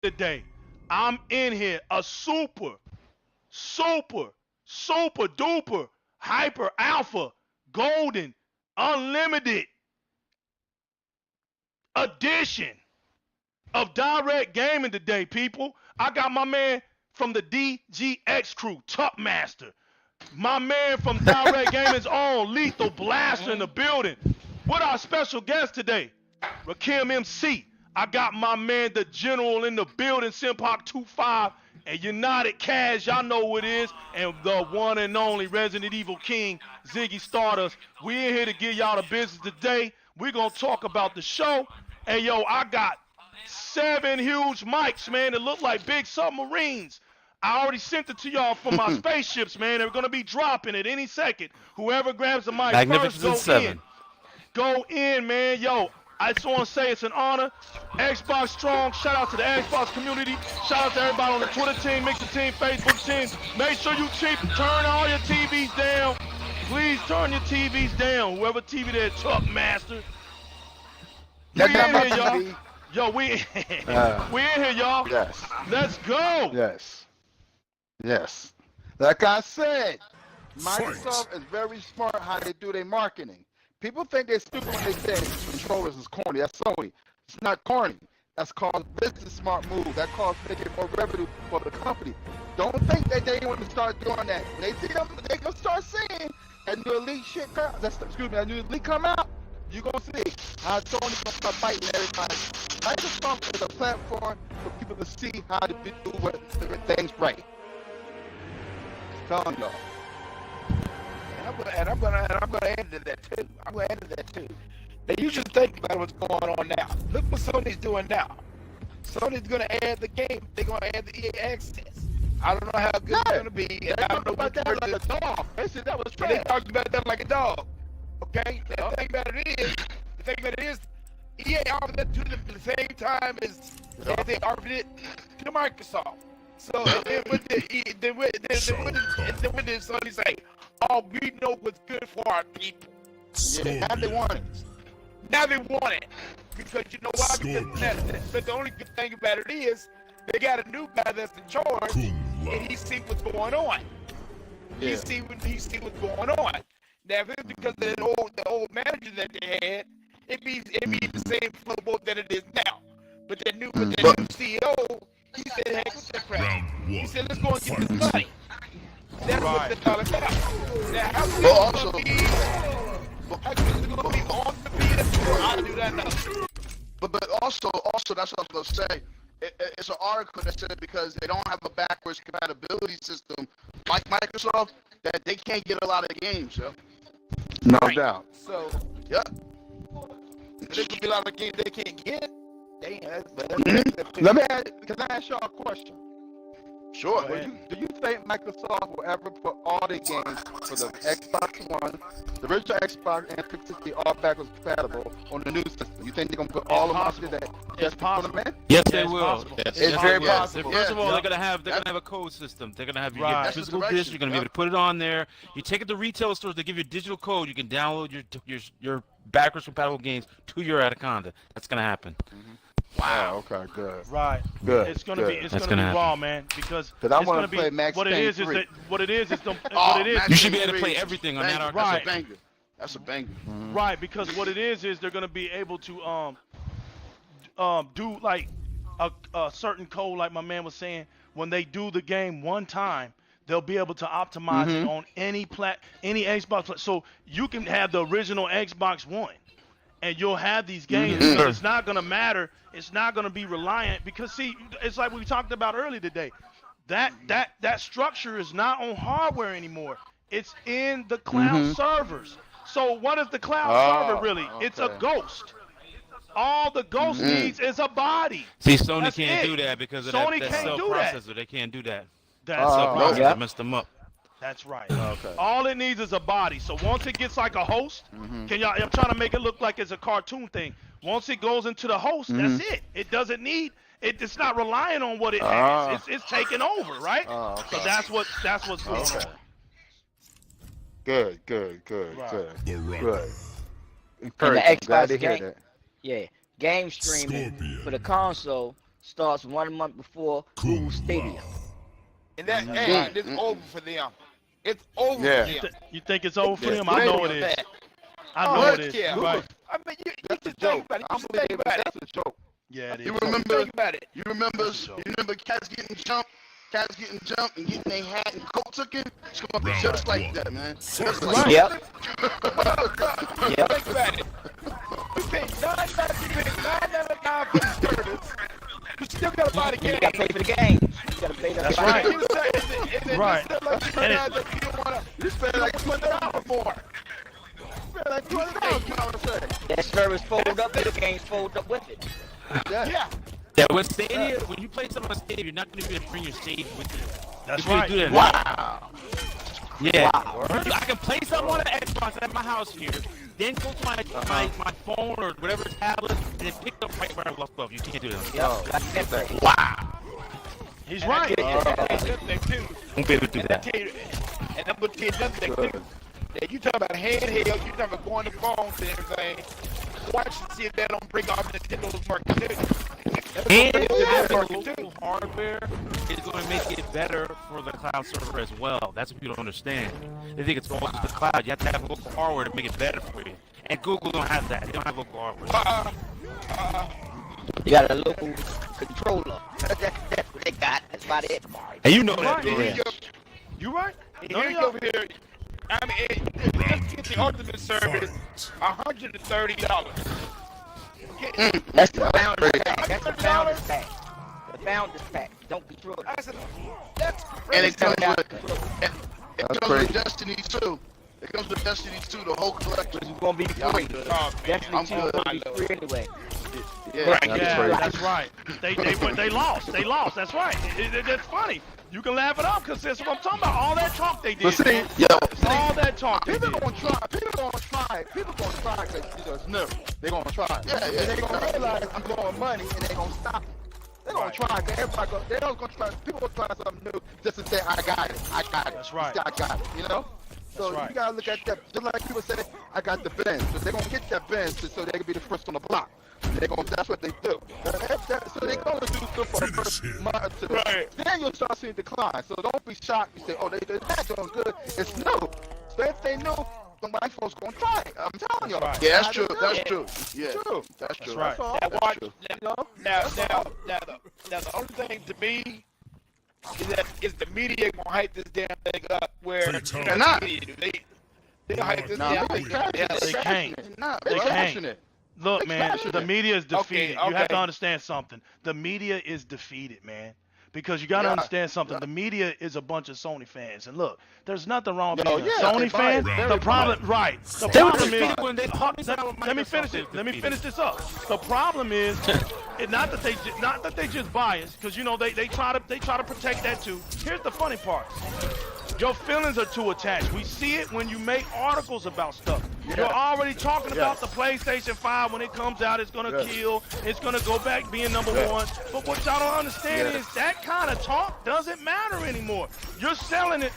today. I'm in here a super duper, hyper alpha, golden, unlimited edition of Di-RREC Gaming today, people. I got my man from the DGX crew, Tuck Master. My man from Di-RREC Gaming's own Lethal Blaster in the building. With our special guest today, Rakim MC. I got my man, the General, in the building, Simpak 25, and United Cash, y'all know who it is, and the one and only Resident Evil King, Ziggy Stardust. We in here to give y'all the business today. We're going to talk about the show. Hey, yo, I got 7 huge mics, man, that look like big submarines. I already sent it to y'all from my spaceships, man. They're going to be dropping at any second. Whoever grabs the mic first, go in. Go in, man. Yo, I just want to say it's an honor. Xbox Strong. Shout out to the Xbox community. Shout out to everybody on the Twitter team, Mixer team, Facebook team. Make sure you turn all your TVs down. Please turn your TVs down. Whoever TV there, Tuck Master. We in here, y'all. Yo, we in here, y'all. Yes. Let's go. Yes. Yes. Like I said, Microsoft is very smart how they do their marketing. People think they're stupid when they say controllers is corny. That's Sony. It's not corny. That's called business smart move. That calls making more revenue for the company. Don't think that they want to start doing that. When they see them, they gonna start seeing that new elite shit come. That new elite come out. You gonna see how Sony's gonna start fighting everybody. Microsoft is a platform for people to see how to do things right. Telling y'all. And I'm gonna add to that too. I'm gonna add to that too. Now you should think about what's going on now. Look what Sony's doing now. Sony's gonna add the game. They're gonna add the EA access. I don't know how good it's gonna be. And I don't know about that like a dog. They said that was trash. They talked about that like a dog. Okay. The thing about it is, EA offered that to them at the same time as they offered it to Microsoft. So then what did Sony say? Oh, we know what's good for our people. Yeah, now they want it. Now they want it. Because you know why? But the only good thing about it is they got a new guy that's in charge, and he see what's going on. Yeah. He see what's going on. Now, if it's because of the old manager that they had, it be the same flow that it is now. But that new CEO, he said, "Hey, what's that crap?" He said, "Let's go and get this money." That's what it's all about. Now, how can it be on the PS4? I'll do that now. But also that's what I was gonna say. It's an article that said because they don't have a backwards compatibility system like Microsoft, that they can't get a lot of games, yo. No doubt. So, Yeah. there's gonna be a lot of games they can't get. Damn, Let me ask y'all a question. Sure. Do you think Microsoft will ever put all their games for the Xbox One, the original Xbox, and 360 all backwards compatible on the new system? You think they're gonna put all of them after that? It's possible. Yes, Yeah, they it's will. possible. Yes, It's very possible. First of all, Yeah. they're gonna have a code system. They're gonna have you Right. get That's the physical disc. direction. You're gonna be able to put it on there. You take it to retail stores. They give you a digital code. You can download your backwards compatible games to your Anaconda. That's gonna happen. Wow. Okay. Good. Right. Good. It's gonna be That's gonna happen. raw, man, because Cause I it's want gonna to play be Max what it Payne is 3. that what it is the Oh, what it is. Max You should be Payne able to 3 play is everything on banger. that That's Right. a banger. That's a banger. Right, because what it is they're gonna be able to do like a certain code, like my man was saying. When they do the game one time, they'll be able to optimize it on any Xbox. So you can have the original Xbox One, and you'll have these games because it's not gonna matter. It's not gonna be reliant because see, it's like we talked about earlier today. That structure is not on hardware anymore. It's in the cloud servers. So what is the cloud server really? Okay. It's a ghost. All the ghost needs is a body. See, Sony That's can't it. do that because of Sony that can't cell do that. processor. They can't do that. That's Cell right. processor messed them up. That's right. Okay. All it needs is a body. So once it gets like a host, can y'all? I'm trying to make it look like it's a cartoon thing. Once it goes into the host, that's it. It doesn't need. It's not relying on what it has. It's taking over, right? Okay. So that's what's going on. Good. Right. Good. And Encouraging. the Glad Xbox to hear game, that. yeah, game streaming for the console starts 1 month before Google Stadia. And that, hey, it's over for them. It's over for them. You think it's over for them? I They know know it is. that. I know it is. Yeah. Right. I mean, you That's a just think joke. about it. I You just think believe about it. that's a joke. Yeah, it is. You remember? Think about it. You remember? That's a joke. You remember cats getting jumped and getting their hat and coat taken? It's gonna be just like that, man. Just like Right. Yep. Think about it. You pay $9.99 for the service. You still gotta buy the You game. gotta pay for the games. You gotta pay the That's games. right. Right. And You spend like $20 for it. You spend like $20, you know what I'm saying? That service fold up, the games fold up with it. Yeah. Yeah, with Stadia, when you play something on Stadia, you're not going to be able to bring your save with you. That's You can't right. do that. Wow. Yeah. I can play something on the Xbox at my house here, then go to my phone or whatever tablet, and then pick up right where I left off. You can't do that. Yep. That's different. He's And right. I tell you another thing too. Won't be able to do And that. I'm gonna tell you another thing too. That you talk about handheld, you talk about going to phones and everything. Watch and see if that don't bring off Nintendo's market too. And That's having market too. local hardware is going to make it better for the cloud server as well. That's what people don't understand. They think it's all just the cloud. You have to have local hardware to make it better for you. And Google don't have that. They don't have local hardware. You got a local controller. That's what they got. That's about it. And you know that. Right. Yeah. You right? And No, you y'all- over here. I mean, just get the ultimate service, $130. That's the founder's pack. That's the founder's pack. The founder's pack. Don't be true. I said, that's And it crazy. comes with crazy. Destiny 2. It comes with Destiny 2, the whole collection. It's gonna be free. Oh, man, Destiny I'm 2 good. gonna be free anyway. Yeah, Right, That's yeah, crazy. that's right. They lost. They lost. That's right. That's funny. You can laugh it off because that's what I'm talking about. All that talk they did. But see, man. All that talk they people did. gonna try. People gonna try because it's new. They gonna try. Yeah. And they gonna realize I'm blowing money, and they gonna stop. They gonna try. Cause everybody they don't gonna try. People gonna try something new just to say I got it. I got it. That's right. I got it. You know. So That's right. you gotta look at that. Just like people say, I got the Benz, but they gonna get that Benz so they can be the first on the block. That's what they do. So they gonna do stuff for the first month or two. Right. Then you'll start seeing decline. So don't be shocked. You say, oh, they're not doing good. It's new. So if they know, somebody folks gonna try it. I'm telling y'all. right. Yeah, that's How true. to do That's it. true. Yeah, True. that's true. right. That's all. Now watch. You Now, know? now, the only thing to me is the media gonna hype this damn thing up where They're not. they gonna hype this Nah, damn they thing passionate. up. They They can't. passionate. Nah, They They can't. passionate. Look, man, the media is defeated. You have to okay. understand something. The media is defeated, man. Because you got to Yeah. understand something. The media is a bunch of Sony fans. And look, there's nothing wrong with Yo, being a yeah, Sony they fan. biased, The very problem, right. The They were problem defeated is, when they talked about let me finish it. Let me finish this up. The problem is, not that they just biased, because you know they try to protect that too. Here's the funny part. Your feelings are too attached. We see it when you make articles about stuff. You're already talking about the PlayStation 5 when it comes out. It's gonna kill. It's gonna go back being number one. But what y'all don't understand is that kind of talk doesn't matter anymore. You're selling it.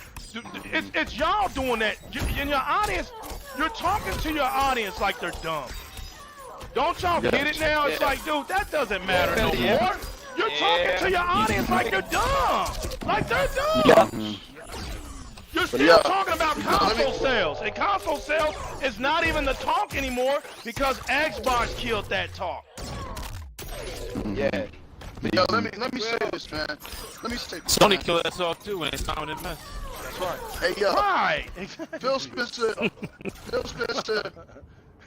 It's y'all doing that. In your audience, you're talking to your audience like they're dumb. Don't y'all get it now? It's like, dude, that doesn't matter no more. You're talking to your audience like they're dumb. Like they're dumb. You're still talking about console sales, and console sales is not even the talk anymore because Xbox killed that talk. Yeah. Yo, let me say this, man. Let me say this. Sony killed us all too when they found it mess. That's right. Hey, yo, Right. Phil Spencer.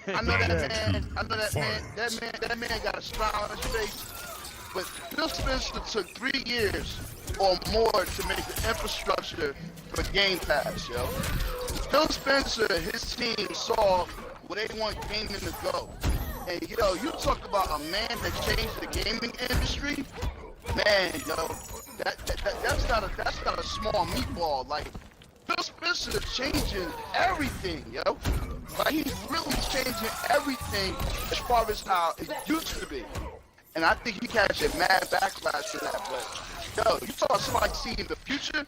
I know that man. That man got a smile on his face. But Phil Spencer took 3 years or more to make the infrastructure for Game Pass, yo. Phil Spencer and his team saw where they want gaming to go. And yo, you talk about a man that changed the gaming industry, man, yo, that's not a small meatball. Like Phil Spencer is changing everything, yo. Like he's really changing everything as far as how it used to be. And I think he catch a mad backlash for that. But yo, you talk somebody seeing the future,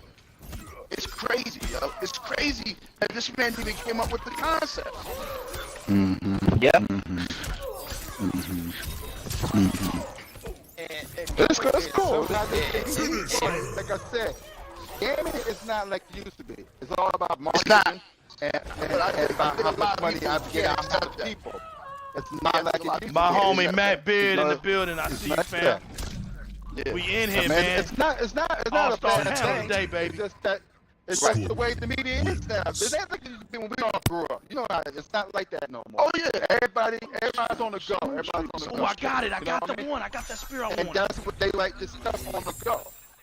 it's crazy, yo. It's crazy that this man even came up with the concept. Yep. And It's cool. Like I said, gaming is not like it used to be. It's all about marketing and about how much money I get out of people. It's not like it used to be. My homie Matt Beard in the building. I see you, fam. Yeah. We in here, man. It's not a All-star bad panel thing. today, baby. It's just that it's just the way the media is now. It ain't like it used to be when we all grew up. You know how it's not like that no more. Oh yeah, everybody's on the go. Everybody's on the go. Oh, I got it. I You got know the what one. I got that spear I And want. that's what they like, this stuff on the go.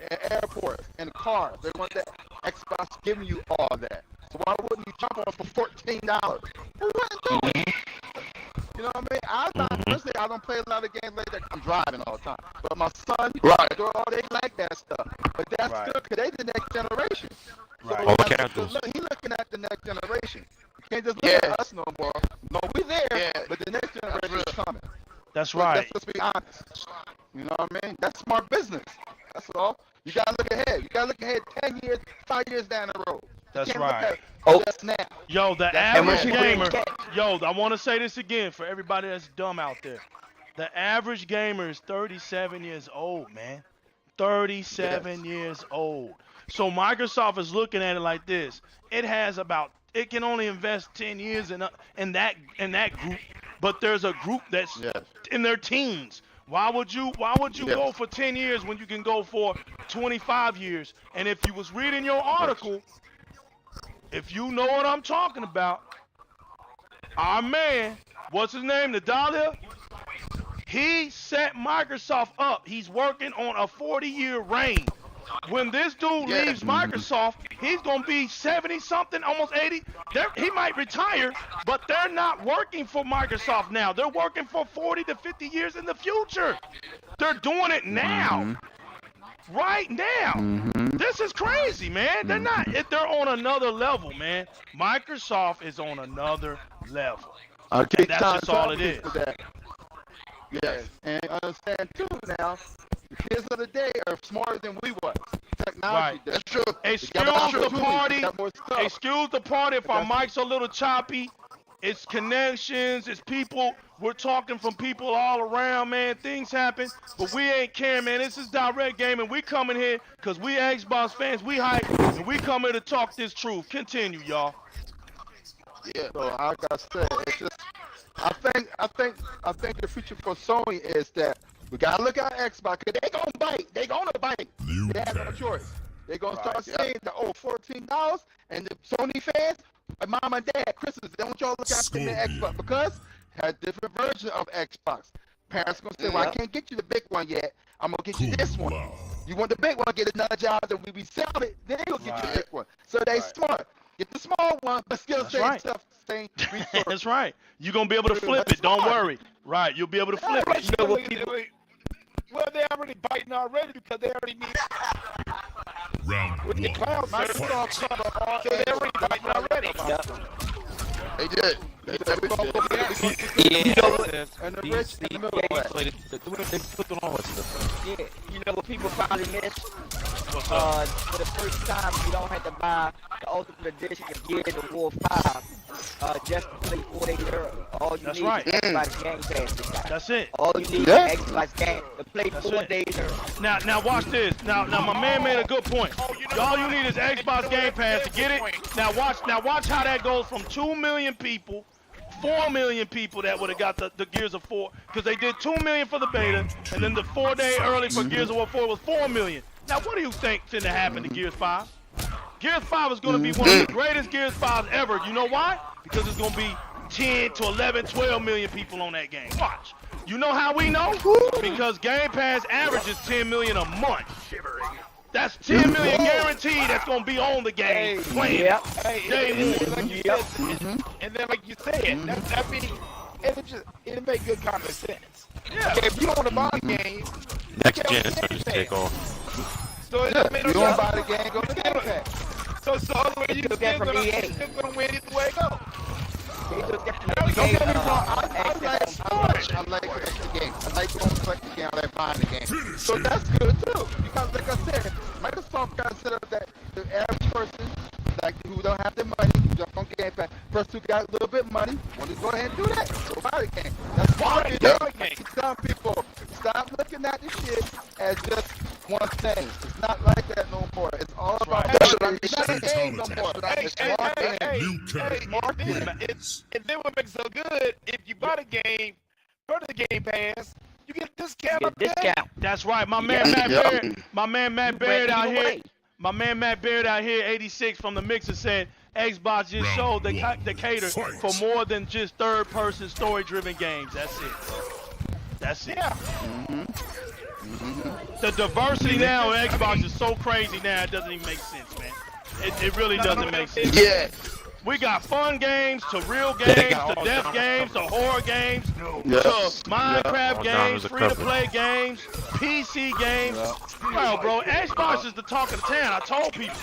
At airports, in cars. They want that Xbox giving you all that. So why wouldn't you jump on for $14? Who wouldn't do it? You know what I mean? Personally, I don't play a lot of games like that. I'm driving all the time. But my son, they like that stuff. But that's good because they the next generation. So he looking at the next generation. You can't just look at us no more. No, we there, but the next generation is coming. That's right. Let's be honest. You know what I mean? That's smart business. That's all. You gotta look ahead. You gotta look ahead 10 years, 5 years down the road. That's Can't right. look at just now. Yo, the average gamer. Yo, I want to say this again for everybody that's dumb out there. The average gamer is 37 years old, man. 37 years old. So Microsoft is looking at it like this. It can only invest 10 years in that group, but there's a group that's in their teens. Why would you go for 10 years when you can go for 25 years? And if you was reading your article, if you know what I'm talking about, our man, what's his name, Nadalia? He set Microsoft up. He's working on a 40-year reign. When this dude leaves Microsoft, he's going to be 70-something, almost 80. He might retire, but they're not working for Microsoft now. They're working for 40 to 50 years in the future. They're doing it now. Right now. This is crazy, man. They're not. They're on another level, man. Microsoft is on another level. And that's just all it is. Yes, and understand too now, the kids of the day are smarter than we was. Technology, that's true. Excuse the party. Excuse the party if our mics are a little choppy. It's connections. It's people. We're talking from people all around, man. Things happen, but we ain't caring, man. This is Di-RREC Gaming. We coming here because we Xbox fans. We hype, and we come here to talk this truth. Continue, y'all. Yeah, so like I said, it's just. I think the future for Sony is that we gotta look at Xbox. Cause they gonna bite. They gonna bite. They have no choice. They gonna start saying the $14, and the Sony fans, mom and dad, Christmas, don't y'all look after the Xbox because had a different version of Xbox. Parents gonna say, well, I can't get you the big one yet. I'm gonna get you this one. You want the big one? Get another job that we sell it. Then they'll get you the big one. So they smart. Get the small one, but still same stuff. Same resources. That's right. You're going to be able to flip it. Don't worry. Right. You'll be able to flip it. You know what people... Well, they're already biting already because they already need... With the cloud, Microsoft, so they're already biting already. They did. You know what people probably miss? For the first time, you don't have to buy the Ultimate Edition of Gears of War 5 just to play 4 days early. All you need is Xbox Game Pass. That's it. All you need is Xbox Game to play 4 days early. Now watch this. Now my man made a good point. All you need is Xbox Game Pass to get it. Now watch how that goes from 2 million people. 4 million people that would have got the Gears of 4 because they did 2 million for the beta and then the 4-day early for Gears of War 4 was 4 million. Now what do you think's going to happen to Gears 5? Gears 5 is going to be one of the greatest Gears 5s ever. You know why? Because it's going to be 10 to 11, 12 million people on that game. Watch. You know how we know? Because Game Pass averages 10 million a month. That's 10 million guaranteed that's going to be on the game. And then like you said, that means it'll make good common sense. Yeah. If you don't want to buy the game, Next gen is going to take off. So it you don't buy the game, go to the Game Pass. So otherwise you're still gonna win either way it goes. Don't get me wrong, I like the game. I like going to collect the game, I like buying the game. So that's good too. Because like I said, Microsoft got to set up that the average person like who don't have the money, who don't Game Pass, person who got a little bit of money, want to go ahead and do that. Go buy the game. That's why I'm telling people, stop looking at this shit as game. It's not like that no more. It's all about it's not a game no more. It's marketing. And then what makes it so good, if you buy the game, go to the Game Pass, you get a discount. That's right. My man Matt Baird. My man Matt Baird out here. My man Matt Baird out here, 86 from the Mixer, said Xbox just showed they cater for more than just third-person story-driven games. That's it. That's it. Yeah. The diversity now on Xbox is so crazy now, it doesn't even make sense, man. It really doesn't make sense. Yeah. We got fun games to real games to death games to horror games to Minecraft games, free-to-play games, PC games. Well, bro, Xbox is the talk of the town. I told people.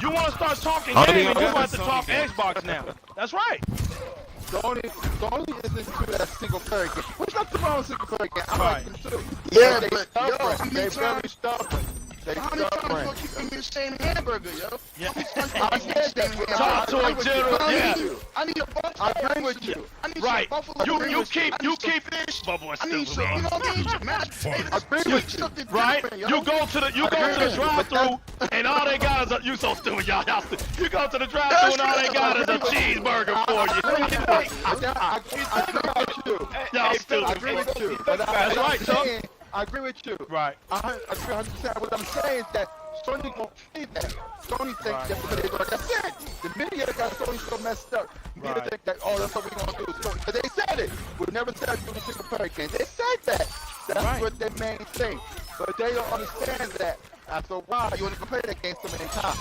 You want to start talking gaming, you want to talk Xbox now. That's right. Sony isn't into that single player game. What's not the wrong with single player game? I like them too. Yeah, they but stubborn. They very stubborn. How many times you gonna keep eating the same hamburger, yo? Yeah. I said that. Talk to him, general. Yeah. I need a buffalo. I agree with you. I need Right. some buffalo You wings. keep I need some fish. Bubba is I need some, you know what I mean? Some mashed potatoes. I agree with you. Something Right? different, yo. You go to the drive-through and all they got is you so stupid, y'all stupid. You go to the drive-through and all they got is a cheeseburger for you. Y'all stupid. I agree with you. That's right, Chuck. I agree with you. Right. I agree 100%. What I'm saying is that Sony won't say that. Sony thinks that because they like I said, the media got Sony so messed up. Media think that, oh, that's what we're going to do. So, but they said it. We never said do the single player game. They said that. That's what their main thing. But they don't understand that. After a while, you only can play that game so many times.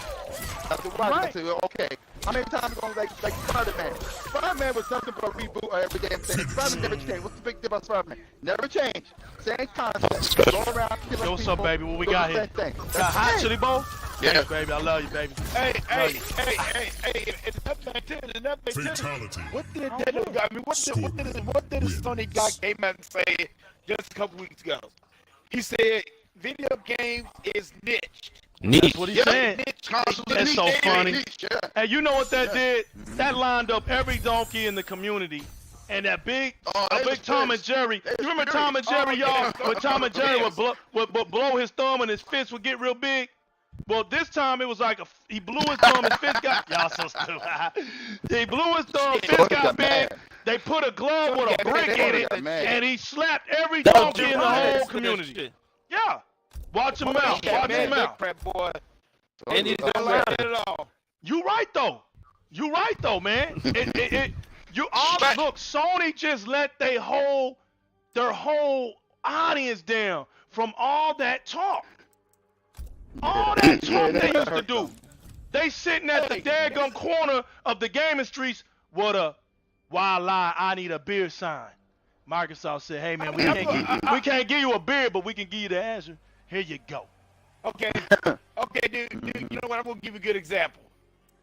After a while, you say, well, okay, how many times are you going to like Spider-Man? Spider-Man was nothing but a reboot of every damn thing. Spider-Man never changed. What's the big deal about Spider-Man? Never changed. Same concept. Go around killing people. What's up, baby? What we got here? Got hot chili bowl? Yeah. Thanks, baby. I love you, baby. Hey, it's nothing Fatality. What did Sony got came out and say just a couple weeks ago? He said video games is niche. That's what he said. That's so funny. Yeah. Hey, you know what that did? That lined up every donkey in the community. And that big Tom and Jerry. You remember Tom and Jerry, y'all? When Tom and Jerry would blow his thumb and his fist would get real big. Well, this time it was like he blew his thumb, his fist got y'all so stupid. He blew his thumb, fist got big. They put a glove with a brick in it, and he slapped every donkey in the whole community. Yeah. Watch him out. Watch him out. Boy. And he's Don't like it at all. You right though, man. Look, Sony just let their whole audience down from all that talk. All that talk they used to do. They sitting at the daggum corner of the gaming streets with a "Why lie? I need a beer" sign. Microsoft said, "Hey man, we can't give you a beer, but we can give you the answer. Here you go." Okay, dude, you know what? I'm gonna give you a good example.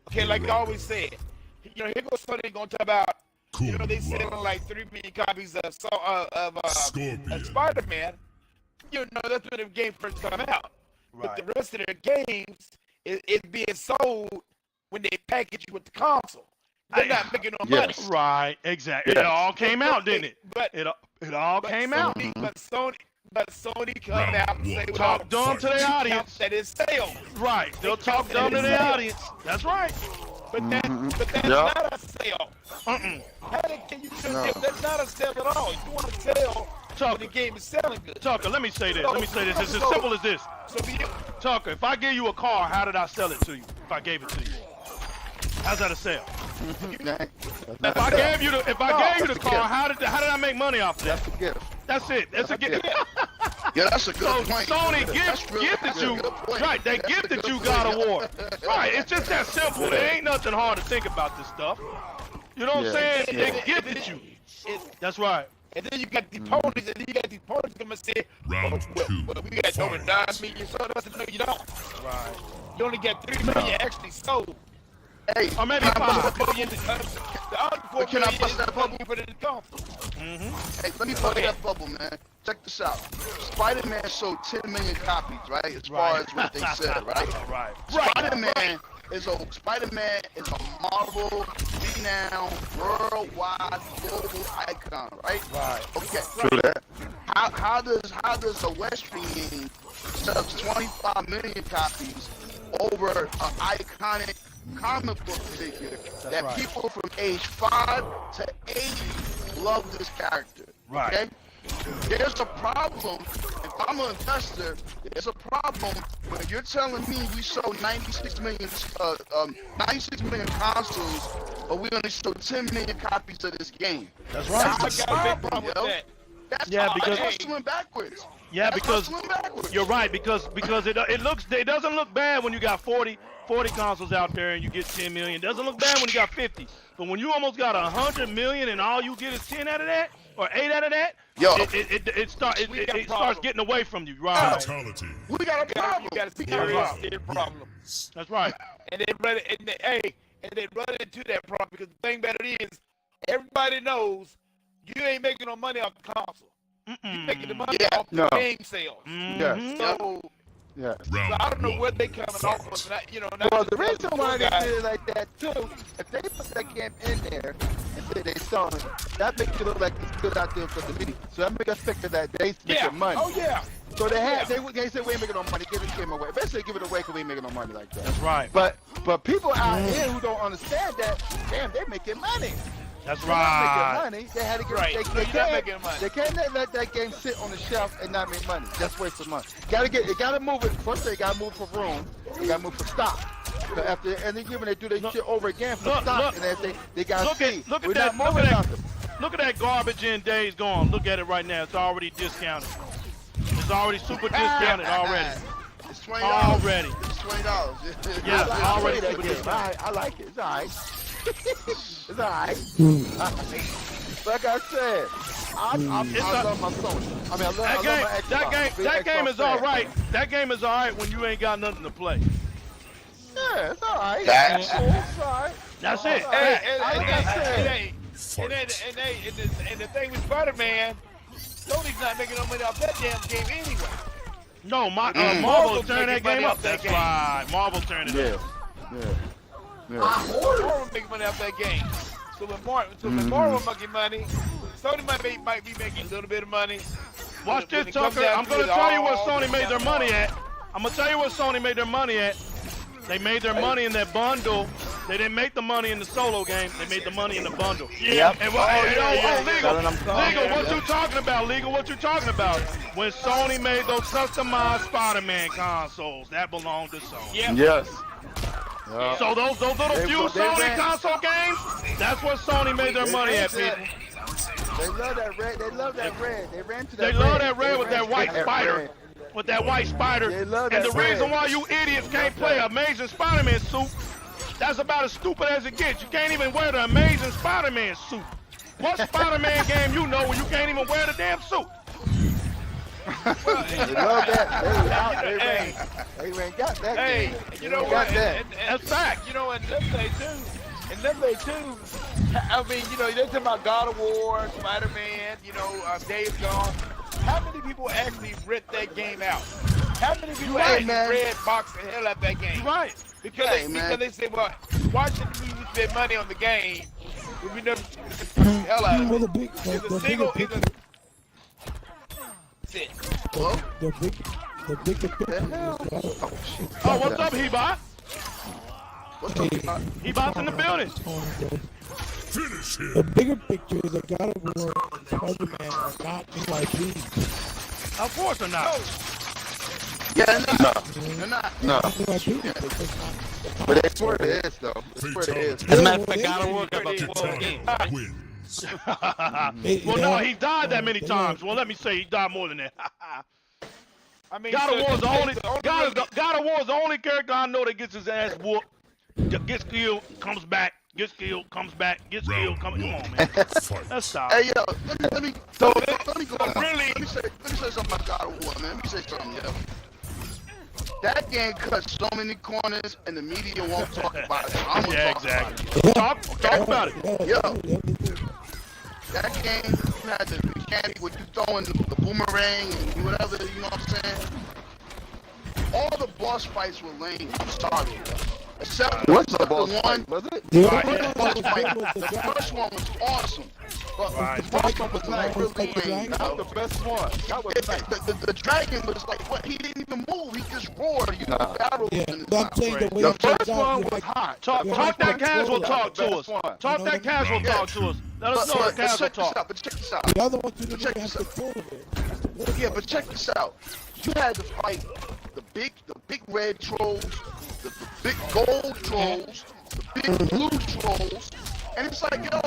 Okay, like I always said, you know, here goes Sony gonna talk about. You know, they selling like 3 million copies of Spider-Man. You know, that's when the game first come out. Right. But the rest of their games is being sold when they package you with the console. They're not making no money. Right, exactly. It all came out, didn't it? It all came out. But Sony come out and say, talk dumb to their audience. That is sales. Right, they'll talk dumb to their audience. That's right. But that's not a sale. How can you that's not a sale at all. You want to sell when the game is selling good. Tucker, let me say this. It's as simple as this. Tucker, if I gave you a car, how did I sell it to you? If I gave it to you, how's that a sale? If I gave you the car, how did I make money off of that? That's a gift. That's it. That's a gift. Yeah, that's a good point. Sony gifted you. Right, they gifted you God of War. Right, it's just that simple. There ain't nothing hard to think about this stuff. You know what I'm saying? They gifted you. That's right. And then you got the ponies, and then you got these ponies come and say, well, we got over 9 million sold. I said, no, you don't. Right. You only got 3 million actually sold. Hey, or maybe 5. The other 4 can I bust that bubble? For the console. Hey, let me bust that bubble, man. Check this out. Spider-Man sold 10 million copies, right? As far as what they said, right? Right. Spider-Man Spider-Man is a Marvel, renowned, worldwide, global icon, right? Right. Okay. True that. How does a Western game sell 25 million copies over an iconic comic book figure that right. people from age 5 to 80 love this character? Right. Okay? There's a problem. If I'm an investor, there's a problem when you're telling me we sold 96 million consoles, but we're gonna sell 10 million copies of this game. That's I right. got a big problem with that. That's Yeah, because- that's hustling backwards. Yeah, That's because hustling backwards. you're right. Because it doesn't look bad when you got 40 consoles out there and you get 10 million. It doesn't look bad when you got 50. But when you almost got 100 million and all you get is 10 out of that or 8 out of that, Yo. it starts problem. getting away from you. Right. Fatality. We got a problem. You got a We got a serious, problem. serious problem. That's right. And they run it, and they run into that problem because the thing about it is, everybody knows you ain't making no money off the console. You making the money off the No. game sales. Yes. So, Yes. so I don't know what they coming off with. Not, not Well, just the reason why they guys. did it like that too, if they put that game in there and say they selling it, that makes it look like it's good out there for the media. So that make us think that they making money. Oh yeah. So they said we ain't making no money, give this game away. Basically, give it away because we ain't making no money like that. That's right. But people out here who don't understand that, damn, they making money. That's They're not right. making money. They had to get. Right. They, No, they you're not can't. making money. They can't let that game sit on the shelf and not make money. Just waste of money. They gotta move it. First, they gotta move for room. They gotta move for stock. So after any given, they do their shit over again for stock, and they gotta see. Look We're at that. not moving nothing. Look at that garbage in Days Gone. Look at it right now. It's already discounted. It's already super discounted already. It's $20. Already. It's $20. Yeah, I already like super that game. discounted. I like it. It's alright. It's alright. Like I said, I love my Sony. I mean, I love my Xbox. That game Xbox is fan. all right. That game is all right when you ain't got nothing to play. Yeah, it's alright. That's- It's alright. That's it. And the thing with Spider-Man, Sony's not making no money off that damn game anyway. No, Marvel's Marvel turned that making money game up. off that That's game. right. Marvel turned it up. Yeah. Marvel making money off that game. So when Marvel making money, Sony might be making a little bit of money. Watch When this, it comes Tucker. down I'm to going to it, tell you where all Sony made comes their down money to at. I'm going to tell you where Sony made their money at. They made their money in that bundle. They didn't make the money in the solo game. They made the money in the bundle. Yep. And Legal, what you talking about? Legal, what you talking about? When Sony made those customized Spider-Man consoles, that belonged to Sony. Yeah. Yes. So those little few Sony console games, that's where Sony made their money at, people. They love that red. They love that red. They ran to that They red. love that red with They that ran white to that spider. red. With that white spider. They love And that the reason red. why you idiots can't play Amazing Spider-Man suit, that's about as stupid as it gets. You can't even wear the Amazing Spider-Man suit. What Spider-Man game you know when you can't even wear the damn suit? They love that. They ran got that. Hey, game. you know They what? got that. That's fact. You know, and them they too. I mean, they're talking about God of War, Spider-Man, Days Gone. How many people actually ripped that game out? How many people actually red box the hell out that game? Right. Because they said, well, why should we spend money on the game if we never the hell out of it? The bigger picture. The bigger picture. Oh, what's up, He-Bot? What's up? He-Bot's in the building. Finish him. The bigger picture is that God of War and Spider-Man are not NYPs. Of course or not. Yeah, they're not. No. NYPs, because not. But that's where it is, though. That's where it is. As a matter of fact, God of War got about 12 games. Wins. Well, no, he died that many times. Well, let me say he died more than that. I mean, God of War is the only. God God of War is the only character I know that gets his ass whooped, gets killed, comes back, gets killed, comes back, gets killed, comes. Come on, man. Fight. Let's stop. Hey, yo, let me go. Let me say something about God of War, man. Let me say something, yo. That game cut so many corners, and the media won't talk about it. I'm gonna Yeah, talk exactly. about Talk about it. it. Yo, that game you had the mechanic where you throwing the boomerang and whatever, you know what I'm saying? All the boss fights were lame. I'm sorry. Except What's for the the boss one. fight? Was it? The Right. only The one that was first good was the the dragon. first one was awesome. But Right. the first one was like really Like the lame. dragon? That was the best one. That was nice. The dragon was like, what? He didn't even move. He just roared. You know, arrows Yeah, in his but I'm mouth. saying the way The it plays first out, one you was like, hot. Talk, Yeah, talk that casual That talk was the to best us. one. Talk that casual Yeah. talk to us. Let us know the But casual check this talk. out. But check this out. the other one you didn't Check even have this control of it. That's the worst Yeah, part. but check this out. You had to fight the big red trolls, the big gold trolls, the big blue trolls, and it's like, yo,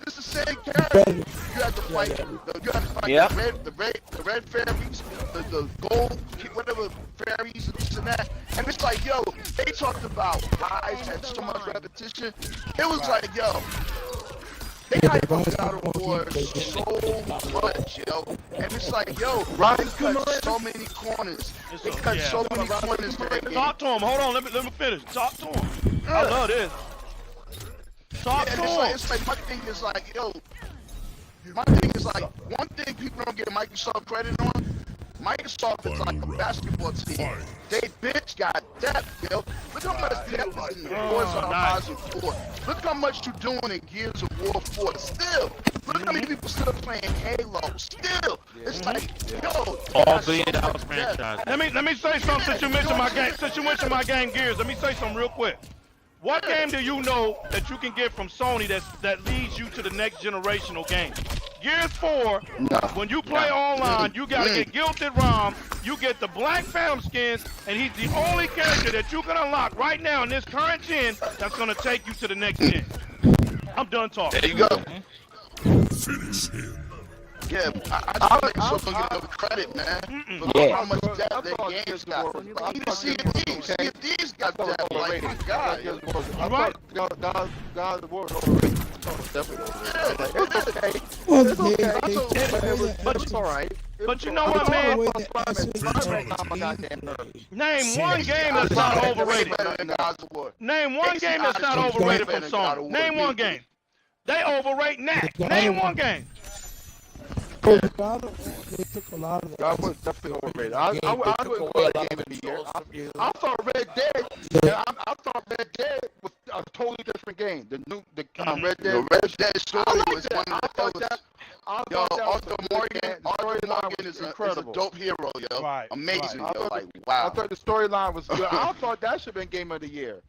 this is the same character. You had to fight Yep. the red fairies, the gold whatever fairies and this and that. And it's like, yo, they talked about lives had so much repetition. It was like, yo, they hyped up God of War so much, yo. And it's like, yo, they cut so many corners. They cut so many corners for that game. Talk to him. Hold on. Let me finish. Talk to him. I love this. Talk to And him. it's like my thing is like, yo, my thing is like, one thing people don't get Microsoft credit on, Microsoft is like a basketball team. They bitch got depth, yo. Look how much depth is in the Forza Horizon 4. Look how much you're doing in Gears of War 4. Still, look how many people still playing Halo. Still, it's like, yo, All $1 billion franchise. Let me say something since you mentioned my game. Since you mentioned my game Gears, let me say something real quick. What game do you know that you can get from Sony that leads you to the next generational game? Gears 4, when you play online, you gotta get Gilded Rom, you get the Black Phantom skins, and he's the only character that you can unlock right now in this current gen that's gonna take you to the next gen. I'm done talking. there you go. Finish him. Yeah, I think so don't get enough credit, man. For how much depth their games got. Like, even CFD's got depth. Like, my God. God of War was overrated. Definitely overrated. Well, It's okay. but It's alright. But you know what, man? Name one game that's not overrated. Name one game that's not overrated from Sony. Name one game. They overrate Knack. Name one game. they took a lot of God was definitely overrated. I would put a game of the year. I thought Red Dead. I thought Red Dead was a totally different game. The Red Dead. The Red Dead story was one of the Yo, Arthur Morgan is a dope hero, yo. Right, Amazing, right. yo. Like, I wow. thought the storyline was good. I thought that should have been game of the year.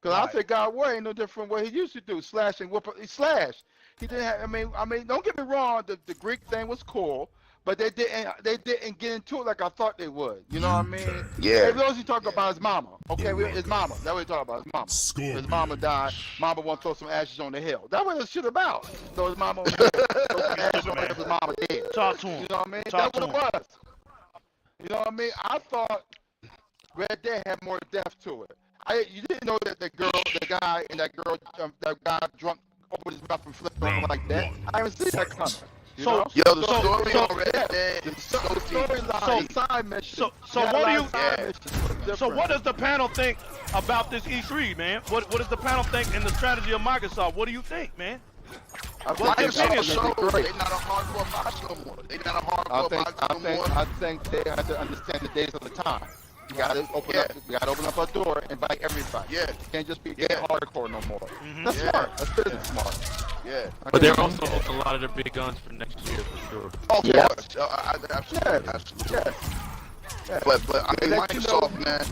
Because I said God War ain't no different what he used to do. Slash and whoop. He slashed. He didn't have, I mean, don't get me wrong, the Greek thing was cool, but they didn't get into it like I thought they would. You know what I mean? Yeah. He always talk about his mama. Okay, his mama. That's what he talk about, his mama. His mama died. Mama want to throw some ashes on the hill. That's what this shit about. So his mama was throw some ashes on the hill. His mama dead. Talk to him. You know what I mean? Talk That's to what it was. You know what I mean? I thought Red Dead had more depth to it. You didn't know that the guy that guy drunk opened his mouth and flipped over like that. I haven't seen that coming. So, Yo, the story on Red Dead is so deep. So what does the panel think about this E3, man? What does the panel think in the strategy of Microsoft? What do you think, man? Microsoft showed they're not a hardcore box no more. They're not a hardcore box no more. I think they have to understand the days of the time. You gotta open up. We gotta open up our door and invite everybody. Yeah, you can't just be hardcore no more. That's smart. That's business smart. Yeah. But they're also a lot of their big guns for next year for sure. Of course. Absolutely. Absolutely. Yeah. But I mean, Microsoft, man.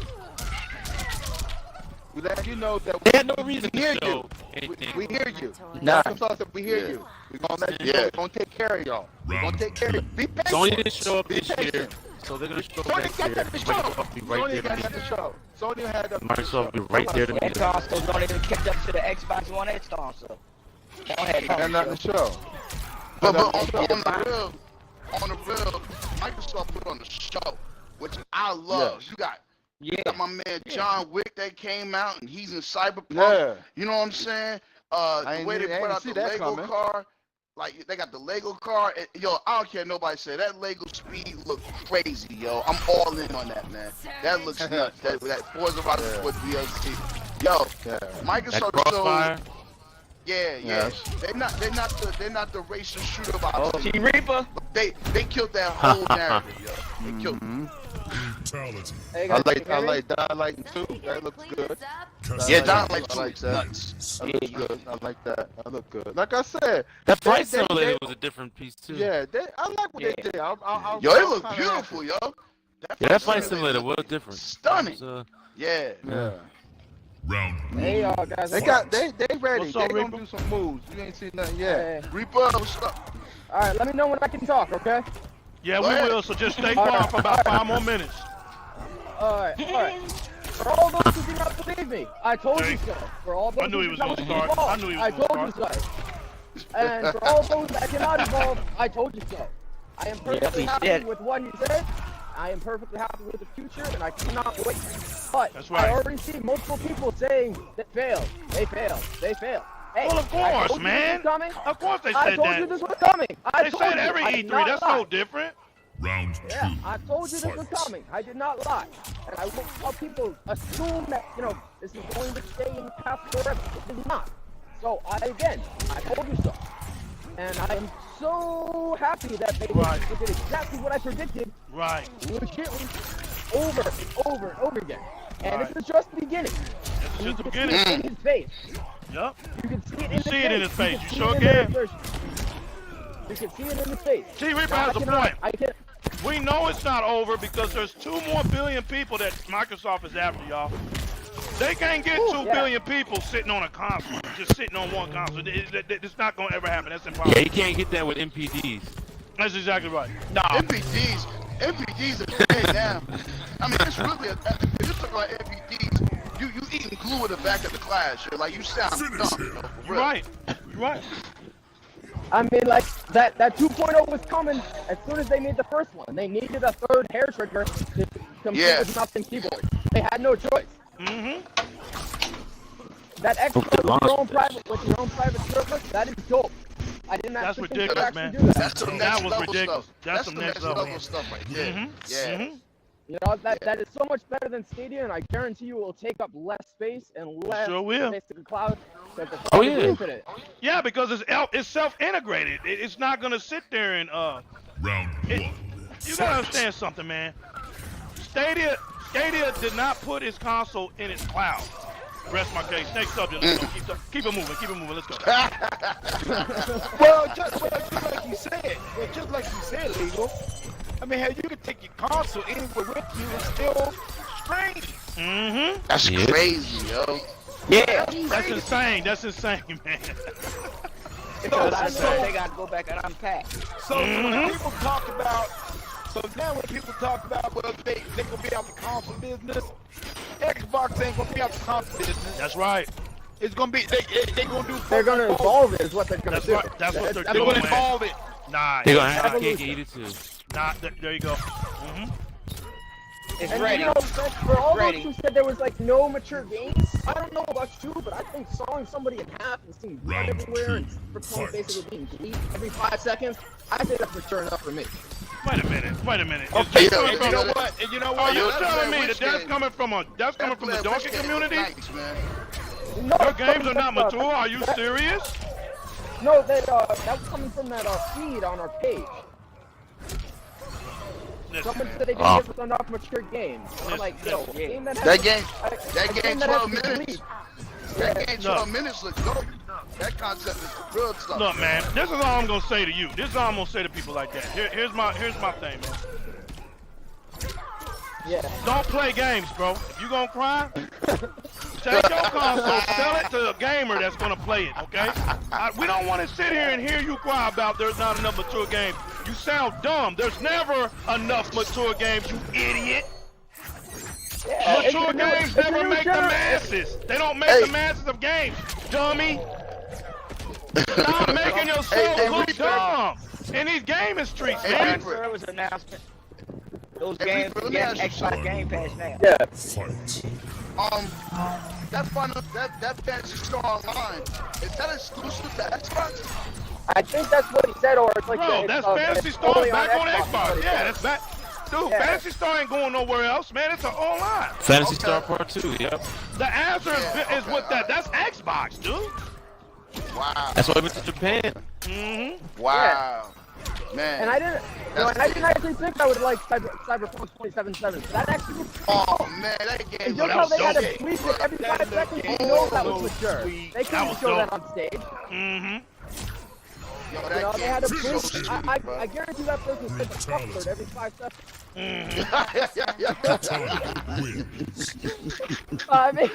We let you know that They had no reason we hear to show you. anything. We hear you. Nah. Microsoft said we hear you. We're gonna let you know. We're gonna take care of y'all. We're gonna take care of you. Be patient. Sony didn't show up Be this year, patient. so they're gonna show up Sony next got year. that to show. Microsoft be right Sony there to got meet that to them. show. Sony had that. Microsoft be right there to meet And them. consoles don't even catch up to the Xbox One X console. They don't have Got nothing to show. But on the real, Microsoft put on the show, which I love. Yes. You got my man John Wick that came out and he's in Cyberpunk. Yeah. You know what I'm saying? The way they put out the Lego car, like they got the Lego car. And, yo, I don't care what nobody say. That Lego speed look crazy, yo. I'm all in on that, man. That looks nuts. That Forza Horizon with DLC. Yo, Microsoft That Crossfire. Yeah. They're not the racist shooter about T Reaper. They killed that whole narrative, yo. They killed Fatality. Hey, I guys, like Dialing too. That looks good. Yeah, Dialing Dialing I like too. that. Nuts. That looks good. I like that. That look good. Like I said, That they- Flight they- Simulator they- was a different piece too. yeah, I like what they did. Yo, it look beautiful, yo. Yeah, that Flight Simulator was different. Stunning. It was, Yeah. Yeah. Round Hey, one. guys. They ready. What's They up, gonna Reaper? do some moves. You ain't seen nothing yet. Hey. Reaper, what's up? All right, let me know when I can talk, okay? Yeah, Go we ahead. will. So just stay quiet for about 5 more minutes. All right. For all those who do not believe me, I told you so. For all those I knew who he was do not gonna want to start. I evolve, knew he was I gonna told you so. And for all those that cannot evolve, I told you so. I am perfectly happy with what he said. I am perfectly happy with the future, and I cannot wait. But That's right. I already see multiple people saying they failed. They failed. They failed. Hey, Well, of I course, told you man. this was coming. Of course they I said told you that. this was coming. I They told said you. every I did E3. not That's lie. no different. Round two. Yeah, I told you this was Fight. coming. I did not lie. And I won't tell people assume that, this is going to stay in the past forever. It is not. So, I told you so. And I am so happy that they did exactly what I predicted. Right. Legitly over and over and over again. And Right. this is just the beginning. It's just the You beginning. can see it in his face. Yup. You can see it in You his face. see it in his face. can You see sure it in can. the version. You can see it in his face. T. Reaper Now, has I a cannot- point. I can. We know it's not over because there's 2 more billion people that Microsoft is after, y'all. They can't get Ooh, 2 yeah. billion people sitting on a console, just sitting on one console. It's not going to ever happen. That's yeah, impossible. you can't get that with MPDs. That's exactly right. MPDs are dead now. I mean, it's really, if you talk about MPDs, you eating glue in the back of the class. You're like, you sound dumb. For You're real. right. You're right. I mean, like, that 2.0 was coming as soon as they made the first one. They needed a third hair trigger to compete Yeah. with mouse and keyboard. They had no choice. Mm-hmm. That extra Okay, with your own private server, that is dope. I didn't That's actually think they would ridiculous, actually man. do that. That's some That next was level ridiculous. stuff. That's some the next level. stuff right there. Mm-hmm. Yeah. Mm-hmm. You know, that is so much better than Stadia, and I guarantee you it will take up less space and less Sure will. basic cloud. Oh, yeah. Infinite. Yeah, because it's self-integrated. It's not going to sit there and Round It- one. You gotta understand something, man. Stadia did not put its console in its cloud. Rest my case. Next subject. Let's go. Keep it moving. Keep it moving. Let's go. Well, just like you said, Legal. I mean, hell, you can take your console anywhere with you and still stream. Mm-hmm. That's Yeah. crazy, yo. Yeah. That's insane. That's insane, man. So they got to go back and unpack. So when people talk about, well, they gonna be out the console business. Xbox ain't gonna be out the console business. That's right. It's gonna be they gonna do. They're going to evolve it is what they're going That's to do. right. That's what they're They're doing, gonna man. evolve it. Nah. They're gonna have a Evolution. cake and eat it too. Nah. There you go. Mm-hmm. And you know, for all those who said there was like no mature games, I don't know about you, but I think sawing somebody in half and seeing blood Round everywhere and two, freaking fight. basically being bleed every 5 seconds, I think that's mature enough for me. Wait a minute. Okay, Is this yeah, coming and from- you know what? And you know Are what? you that's telling that me witch that that's game. coming from the donkey community? Thanks, man. No, Your games are not mature. Are you serious? No, that was coming from that feed on our page. Listen, Someone man. said they didn't give us enough mature games. And I'm like, yo, a game that has That game, a that game, that 12 has to minutes. bleed. That game, No. 12 minutes looks dope. That concept is real stuff. Look, man. This is all I'm gonna say to you. This is all I'm gonna say to people like that. Here's my thing, man. Yeah. Don't play games, bro. If you gonna cry, take your console, sell it to a gamer that's gonna play it, okay? We don't want to sit here and hear you cry about there's not enough mature games. You sound dumb. There's never enough mature games, you idiot. Yeah, Mature games it's a never new make the genre. masses. They don't make Hey. the masses of games, dummy. Stop making yourself Hey, look Reaper. dumb in these gaming streets, Hey, man. Reaper. Service announcement. Those Hey, games Reaper, let me get ask you Xbox something. Game Pass now. Yeah. Fight. That Fantasy Star Online, is that exclusive to Xbox? I think that's what he said, or it's like Bro, it's, that's uh, Fantasy it's Star only back on Xbox. but Yeah, it's- that's back. Dude, Yeah. Fantasy Star ain't going nowhere else, man. It's online. Fantasy Okay. Star Part 2, yep. The answer Yeah, is okay, with that. alright. That's Xbox, dude. Wow. That's why I went to Japan. Mm-hmm. Wow. Man. And I didn't, I didn't actually think I would like Cyberpunk 2077. That actually was Oh man, that game and was just how they had to dope. tweak it every 5 seconds, you game know was that so was mature. sweet. They That couldn't was show dope. that on stage. Mm-hmm. Yo, You that know, they game had to was prove so it. sweet, I bro. guarantee that person said the fuck word every 5 seconds. I mean,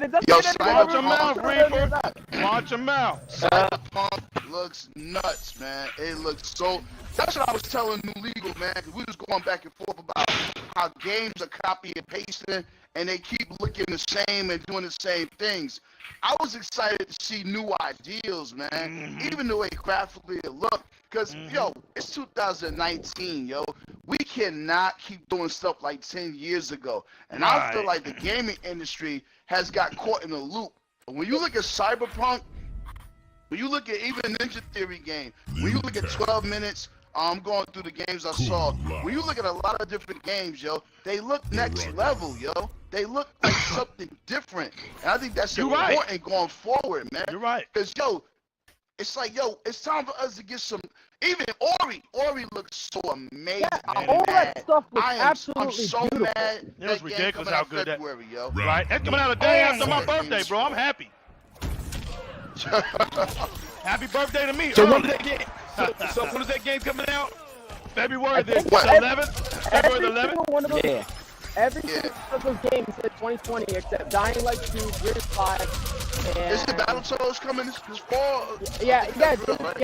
it doesn't Yo, get any Watch your more mouth, than Reaper. that. Watch your mouth. Cyberpunk looks nuts, man. It looks so. That's what I was telling New Legal, man, because we was going back and forth about how games are copy and pasting, and they keep looking the same and doing the same things. I was excited to see new ideas, man. Even the way graphically it looked, because yo, it's 2019, yo. We cannot keep doing stuff like 10 years ago, and I feel Right. like the gaming industry has got caught in a loop. When you look at Cyberpunk. When you look at even Ninja Theory game, when you look at 12 minutes, I'm going through the games I saw. When you look at a lot of different games, yo, they look next level, yo. They look like something different. And I think that's You're right. important going forward, man. You're right. Because, yo, it's like, yo, it's time for us to get some, even Ori. Ori looks so amazing. Yeah, I'm all mad. that stuff was I'm absolutely so beautiful. mad. It was that game ridiculous coming how out good that- February, yo. Right? That's coming out a day after my Oh, birthday, bro. I'm happy. Happy birthday to me. So when early. is that game? So when is that game coming out? February the What? 11th? February the Every 11th? single one of those, yeah. Every Yeah. single one of those games said 2020 except Dying Light 2, Gears 5, and... Is it Battletoads coming this fall? Yeah, I think yeah, that's real, right?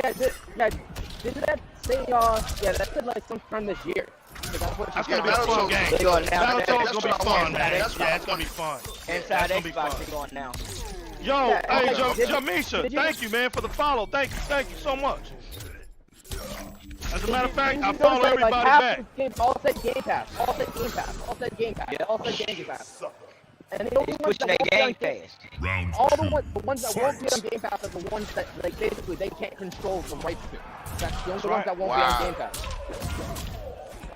didn't that say, yeah, that said like sometime this year. So that's what That's you going to be a fun Battletoads. game. They going now. Battletoads That's going to be what I fun, want, man. that's what Yeah, I it's going to be fun. Inside That's gonna be Xbox, fun. they going now. Yo, Yeah, hey, did you- Jamisha, did you- thank you, man, for the follow. Thank you so much. As a matter of fact, Didn't I you follow notice, everybody like, half back. the games all said Game Pass, all said Game Pass, all said Game Pass, all said Game Pass. And the only ones Pushing that that won't be on Game Pass. Round all the two. ones that won't be on Fight. Game Pass are the ones that, like, basically they can't control the rights to. That's the only right. ones that won't Wow. be on Game Pass.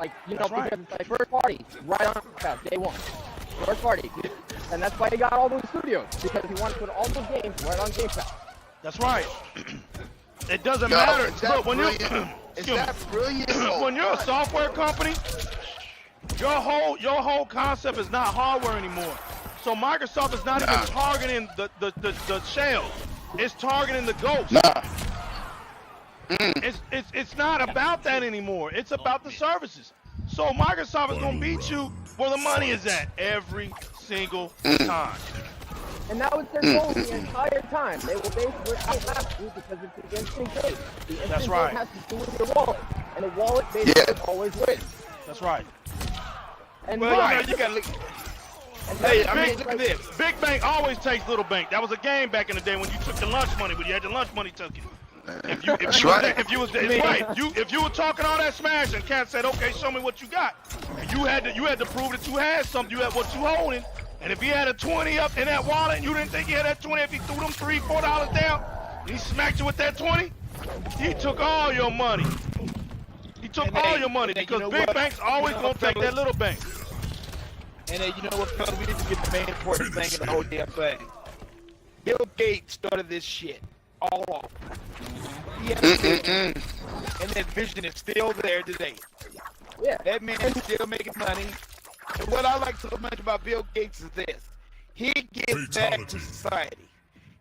Like, you know, That's right. because it's like first party, right on Game Pass, day one. First party. And that's why he got all those studios, because he wanted to put all those games right on Game Pass. That's right. It doesn't Yo, matter. is that Look, when brilliant? you're, Is excuse me. that brilliant? Oh, when you're a God. software company, your whole concept is not hardware anymore. So Microsoft is not even targeting the shell. It's targeting the ghost. Nah. It's not about that anymore. It's about the services. So Microsoft is gonna beat you where the money is at every single time. And that was their goal the entire time. They will basically outlast you because it's an instant game. The instant That's game right. has to do with your wallet. And a wallet basically always wins. That's right. And Well, right. you know, you gotta look. And Hey, that's I mean, like- look at this. Big Bank always takes Little Bank. That was a game back in the day when you took your lunch money, but you had your lunch money taken. If you That's was right. that- if you was it's right. If you were talking all that smash and Cat said, okay, show me what you got. You had to prove that you had something. You had what you holding. And if he had a 20 up in that wallet and you didn't think he had that 20, if he threw them $3, $4 down, and he smacked you with that 20, he took all your money. He took And all hey, your money and you because know big what? banks always You know gonna what, take that fellas? little bank. And then, you know what, fella, we need to get the main important thing in the whole damn thing. Bill Gates started this shit all off. He had a vision, and that vision is still there today. Yeah. That man is still making money. And what I like so much about Bill Gates is this. He gives back to Fatality. society.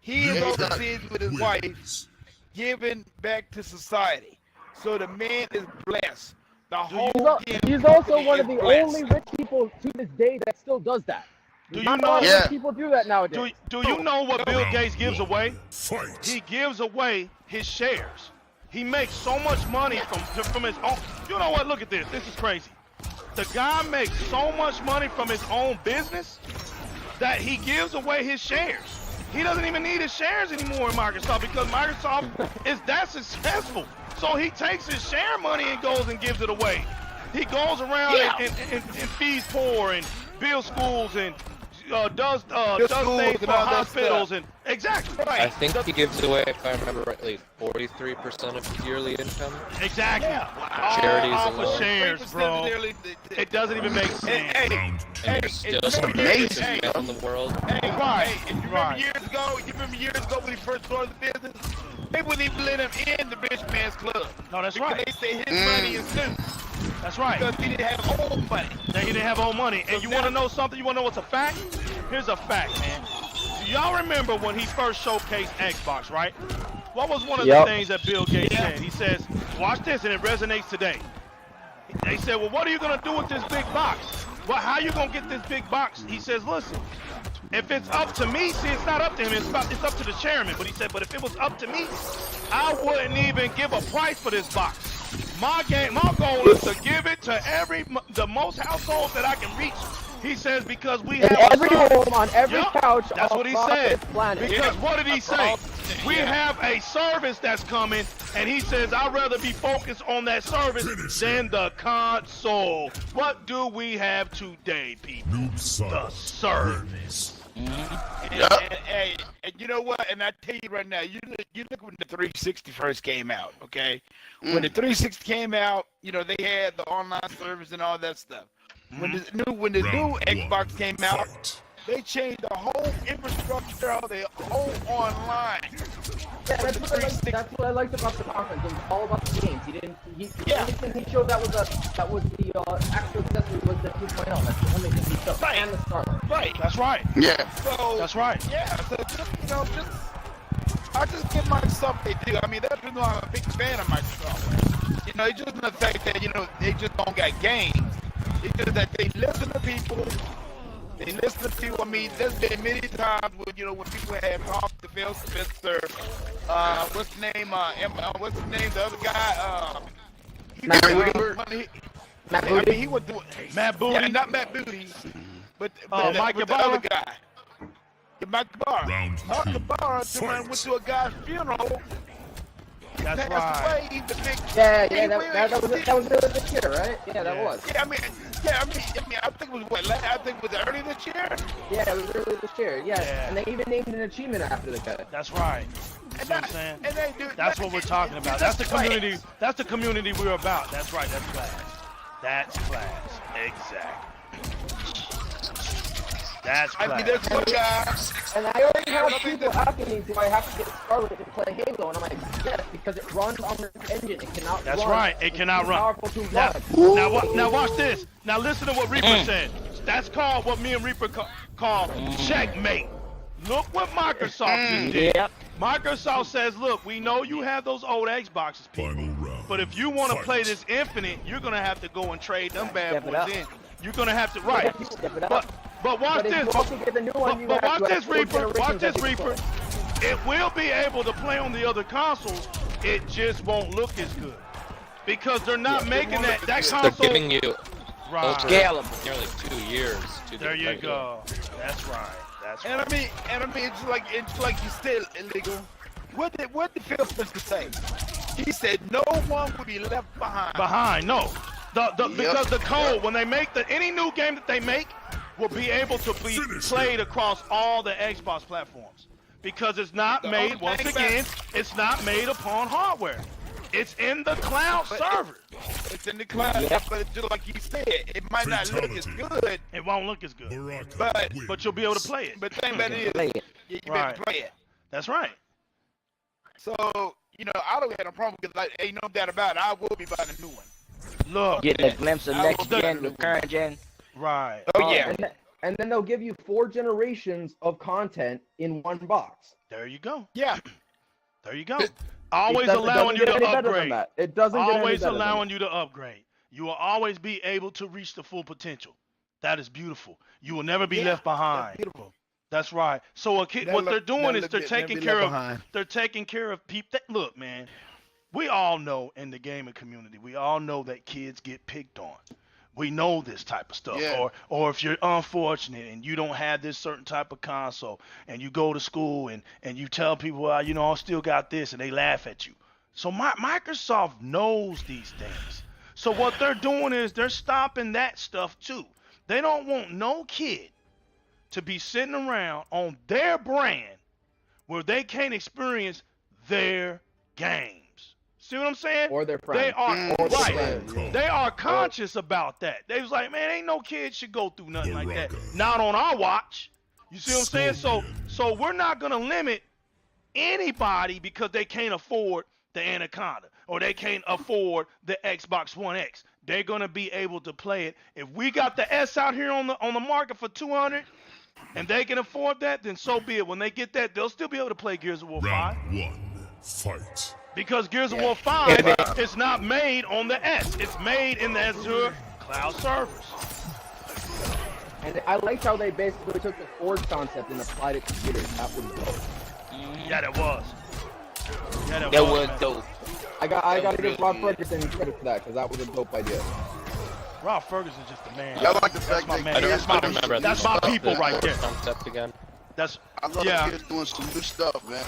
He is Yeah, he overseas with his wife, giving back to society. So the man is blessed. The whole damn He's also company one is of the blessed. only rich people to this day that still does that. Do you Not know- a lot of Yeah. rich people do that nowadays. Do you know what Bill Round Gates gives one. away? Fight. He gives away his shares. He makes so much money from his own. You know what? Look at this. This is crazy. The guy makes so much money from his own business that he gives away his shares. He doesn't even need his shares anymore in Microsoft because Microsoft is that successful. So he takes his share money and goes and gives it away. He goes around and feeds poor and builds schools and does Builds schools things and for all that hospitals stuff. and exactly I right. think he gives away, if I remember rightly, 43% of his yearly income. Exactly. Charities All and off of more. shares, bro. It doesn't even make sense. Hey, Round two. And there's still some of the amazing, richest men in the world. Hey, Right, hey, you remember right. years ago? You remember years ago when he first started the business? They wouldn't even let him in the rich man's club. No, that's because right. They say his money is new. That's right. Because he didn't have old money. He didn't have old money. And you want to know something? You want to know what's a fact? Here's a fact, man. Do y'all remember when he first showcased Xbox, right? What was one of the things that Bill Gates said? He says, watch this, and it resonates today. They said, well, what are you going to do with this big box? Well, how are you going to get this big box? He says, listen, if it's up to me, see, it's not up to him, it's up to the chairman. But he said, but if it was up to me, I wouldn't even give a price for this box. My goal is to give it to the most households that I can reach. He says because we have every home on every couch. That's what he said. Because what did he say? We Yeah. have a service that's coming, and he says I'd rather be focused on that service than the console. What do we have today, people? The service. And you know what? And I tell you right now, you look when the 360 first came out, okay? When the 360 came out, you know, they had the online service and all that stuff. When the new Xbox came out, they changed the whole infrastructure of their whole online. Yeah, that's what I liked about the conference. It was all about the games. Anything he showed that was the actual accessory was the 2.0. That's the only thing he showed. Right. And the Starlight. Right. That's right. Yeah. So That's right. Yeah. So I just give Microsoft they do. I mean, that's the reason why I'm a big fan of Microsoft. You know, it's just the fact that they just don't got games. It's just that they listen to people. They listen to people. I mean, there's been many times when people have talked to Phil Spencer. What's the name? What's the name? The other guy. Matt Booty. He would do it. Matt Booty. Yeah, not Matt Booty, but Mike the Ybarra? other guy. Mike Ybarra. Round Mike two. Ybarra went to a guy's funeral. That's Passed right. away. The big. That was earlier this year, right? Yeah, that was. Yeah, I mean, I think it was I think it was early this year. Yeah, it was earlier this year. Yeah. And they even named an achievement after the guy. That's right. And See what I'm saying? And they do. That's what we're talking about. That's the community. That's the community we're about. That's right. That's class. That's class. Exactly. That's class. I mean, there's one guy. And I already have people asking me, do I have to get Scarlet and play Halo? And I'm like, yes, because it runs on this engine. It cannot That's run. right. It cannot run. Powerful to Now, run. now watch this. Now listen to what Reaper said. That's called what me and Reaper call checkmate. Look what Microsoft just did. Yep. Microsoft says, look, we know you have those old Xboxes, people. Final round. But if you want to play this Infinite, you're going to have to go and trade them bad Step it boys up. in. You're going to have to, right. Step it up. But watch But if this. you also get the new one, you But have watch to this, have 4 Reaper. Watch generations this, of Reaper. people. It will be able to play on the other consoles. It just won't look as good. Because they're not making that console. They're giving you Right. over Scalable. nearly 2 years to There you get go. That's right. That's And right. I mean, it's like you still illegal. What did Phil Spencer say? He said no one will be left behind. No. Because the code, when they make any new game that they make, will be able to be played across all the Xbox platforms. Because it's not made, only once thing again, it's not made upon hardware. It's in the cloud server. It's in the cloud, but it's just like he said, it might not look as good, It won't look as good. Baraka but wins. But you'll be able to play it. the thing about it Play is, it. you Right. better play it. That's right. So I don't have no problem because ain't no doubt about it. I will be buying a new one. Look. Getting a glimpse of I next will gen, do- the current gen. Right. Oh yeah. And then they'll give you 4 generations of content in one box. There you go. Yeah. There you go. It Always doesn't allowing you get to any better than upgrade. that. It doesn't get any Always better than allowing you to upgrade. You will always be able to reach the full potential. That is beautiful. You will never be left behind. Beautiful. That's right. So what they're doing is they're taking care of behind. people. Look, man, we all know in the gaming community, we all know that kids get picked on. We know this type of stuff. Yeah. Or if you're unfortunate and you don't have this certain type of console and you go to school and you tell people, well, I still got this, and they laugh at you. So Microsoft knows these things. So what they're doing is they're stopping that stuff too. They don't want no kid to be sitting around on their brand where they can't experience their games. See what I'm saying? Or their friends. They are Or their right. friends. They are conscious about that. They was like, man, ain't no kid should go through nothing like that. Baraka. Not on our watch. You see what I'm saying? So we're not gonna limit anybody because they can't afford the Anaconda or they can't afford the Xbox One X. They're gonna be able to play it. If we got the S out here on the market for $200 and they can afford that, then so be it. When they get that, they'll still be able to play Gears of War 5. Round 1. Fight. Because Gears of War 5 is not made on the S. It's made in the Azure cloud servers. And I liked how they basically took the Forge concept and applied it to Gears. That was dope. Yeah, that was. Yeah, That was dope. I gotta give Rob Ferguson credit for that, because that was a dope idea. Rob Ferguson's just a man. I like the fact my that man. That's my people right there. Concept again. That's I love kids doing some new stuff, man.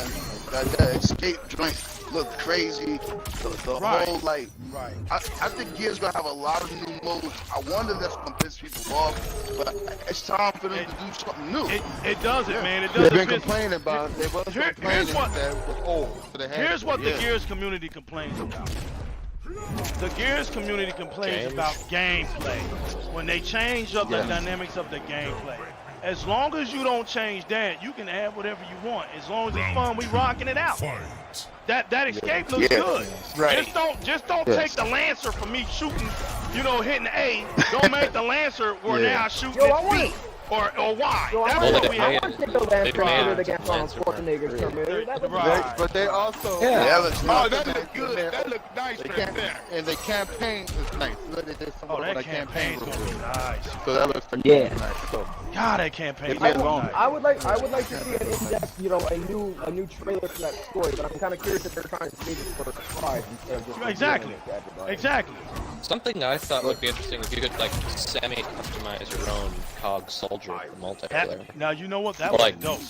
That escape joint look crazy. The whole like, I think Gears gonna have a lot of new modes. I wonder if that's gonna piss people off, but it's time for them to do something new. It does it, man. It does. They've been complaining about it. They was complaining that it was old. So they had Here's what the Gears community complains about. The Gears community complains about gameplay. When they change up the dynamics of the gameplay. As long as you don't change that, you can add whatever you want. As long as it's fun, we rocking it out. That escape looks good. Right. Just don't take the Lancer from me shooting, hitting A. Don't make the Lancer where now I shoot at B or Y. That's what we have. I want to take the Lancer against Arnold Schwarzenegger's Terminator. But they also that looks nice. That look good. That look nice right there. And the campaign is nice. Look, they did some that campaign's gonna be nice. So that looks nice. So, God, that campaign. I would like to see an in-depth, a new trailer for that story. But I'm kind of curious if they're trying to save it for a surprise instead of just Exactly. Something I thought would be interesting if you could like semi-customize your own COG soldier for multiplayer. Now you know what that would be dope.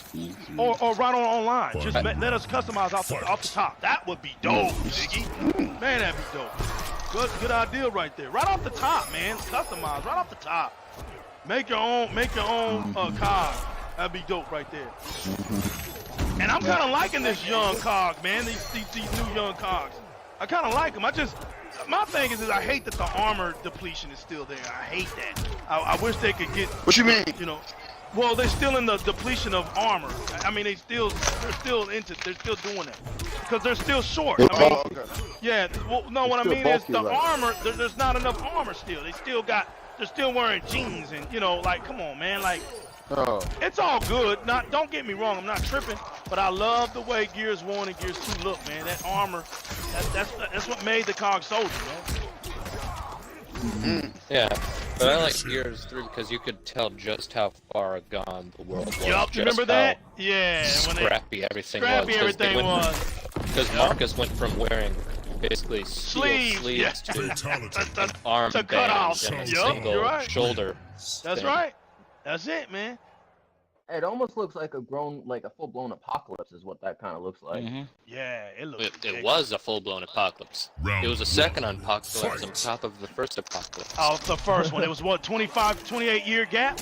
Or right on online. Just let us customize off the top. That would be dope, Ziggy. Man, that'd be dope. Good idea right there. Right off the top, man. Customize right off the top. Make your own COG. That'd be dope right there. And I'm kind of liking this young COG, man. These new young COGs. I kind of like them. My thing is I hate that the armor depletion is still there. I hate that. I wish they could get. What you mean? Well, they're still in the depletion of armor. I mean, they're still doing that because they're still short. I mean, yeah. Well, no, what I mean is the armor. There's not enough armor still. They're still wearing jeans and come on, man, it's all good. Don't get me wrong. I'm not tripping, but I love the way Gears 1 and Gears 2 look, man. That armor, that's what made the COG soldier, man. Yeah, but I like Gears 3 because you could tell just how far gone the world was. Yup, you remember that? Yeah. Scrappy everything was. Because Marcus went from wearing basically sleeves to arm to cut band off. and a single shoulder. That's right. That's it, man. It almost looks like a full-blown apocalypse is what that kind of looks like. Yeah, it looks. It was a full-blown apocalypse. It was a second apocalypse on top of the first apocalypse. Oh, the first one. It was what, 28 year gap?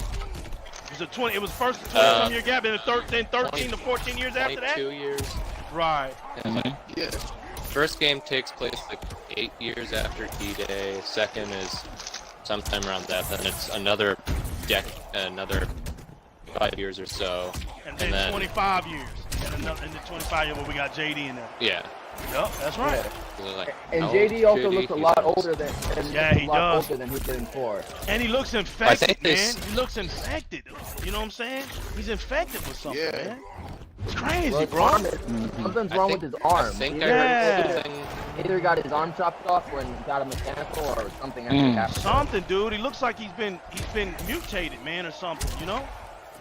It was first 20-some-year gap, and then 13 to 14 years after that. 22 years. Right. Yeah. First game takes place like 8 years after D-Day. Second is sometime around that. Then it's another 5 years or so. And then 25 years. And then 25 years where we got JD in there. Yeah. Yep, that's right. And JD also looks a lot older than older than he did in 4. And he looks infected, man. He looks infected. You know what I'm saying? He's infected with something, man. It's crazy, bro. Something's wrong with his arm. Either he got his arm chopped off or he got a mechanical or something actually happened. Something, dude. He looks like he's been mutated, man, or something,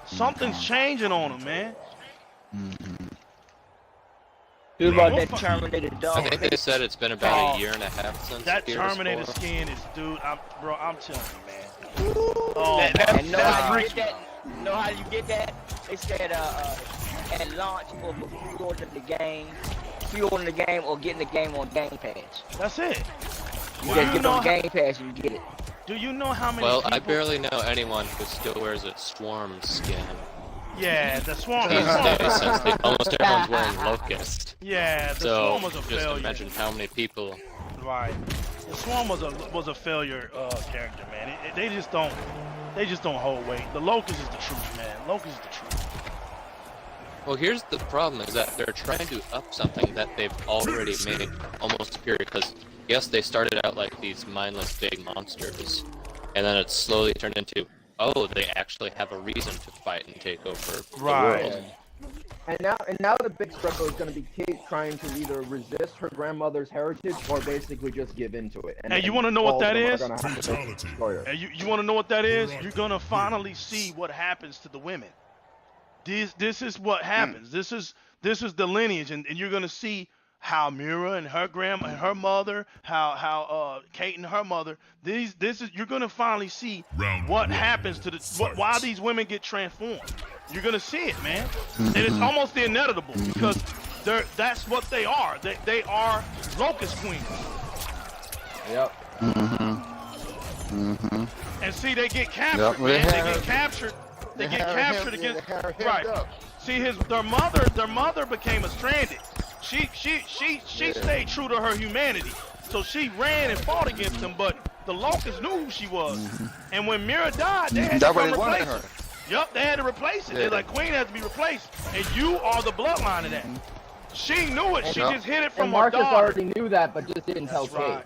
Something's changing on him, man. Dude, about that Terminator dog. I think they said it's been about a year and a half since that Gears Terminator 4. skin is, dude. I'm telling you, man. And know how you get that? Know how you get that? They said at launch for pre-ordering the game or getting the game on Game Pass. That's it. You just get on Game Pass and you get it. Do you know how many? Well, people... I barely know anyone who still wears a Swarm skin. Yeah, the Swarm. These days, since almost everyone's wearing Locust. Yeah, the Swarm was a failure. Just imagine how many people. Right. The Swarm was a failure character, man. They just don't hold weight. The Locust is the truth, man. Locust is the truth. Well, here's the problem: is that they're trying to up something that they've already made almost superior. Because yes, they started out like these mindless big monsters, and then it slowly turned into, oh, they actually have a reason to fight and take over the world. And now the big struggle is going to be Kate trying to either resist her grandmother's heritage or basically just give into it. And you want to know what that is? Brutality. And you want to know what that is? You're going to finally see what happens to the women. This is what happens. This is the lineage, and you're going to see how Mira and her grandma and her mother, how Kate and her mother. You're going to finally see what happens to why these women get transformed. You're gonna see it, man, and it's almost inevitable because that's what they are. They are locust queens. Yep. And see, they get captured, man. They get captured. They get captured against. Right. See, their mother became a stranded. She stayed true to her humanity, so she ran and fought against them. But the locusts knew who she was, and when Mira died, they had to come replace her. Yup, they had to replace it. They're like, Queen has to be replaced, and you are the bloodline of that. She knew it. She just hid it from her daughter. Marcus already knew that, but just didn't tell Kate.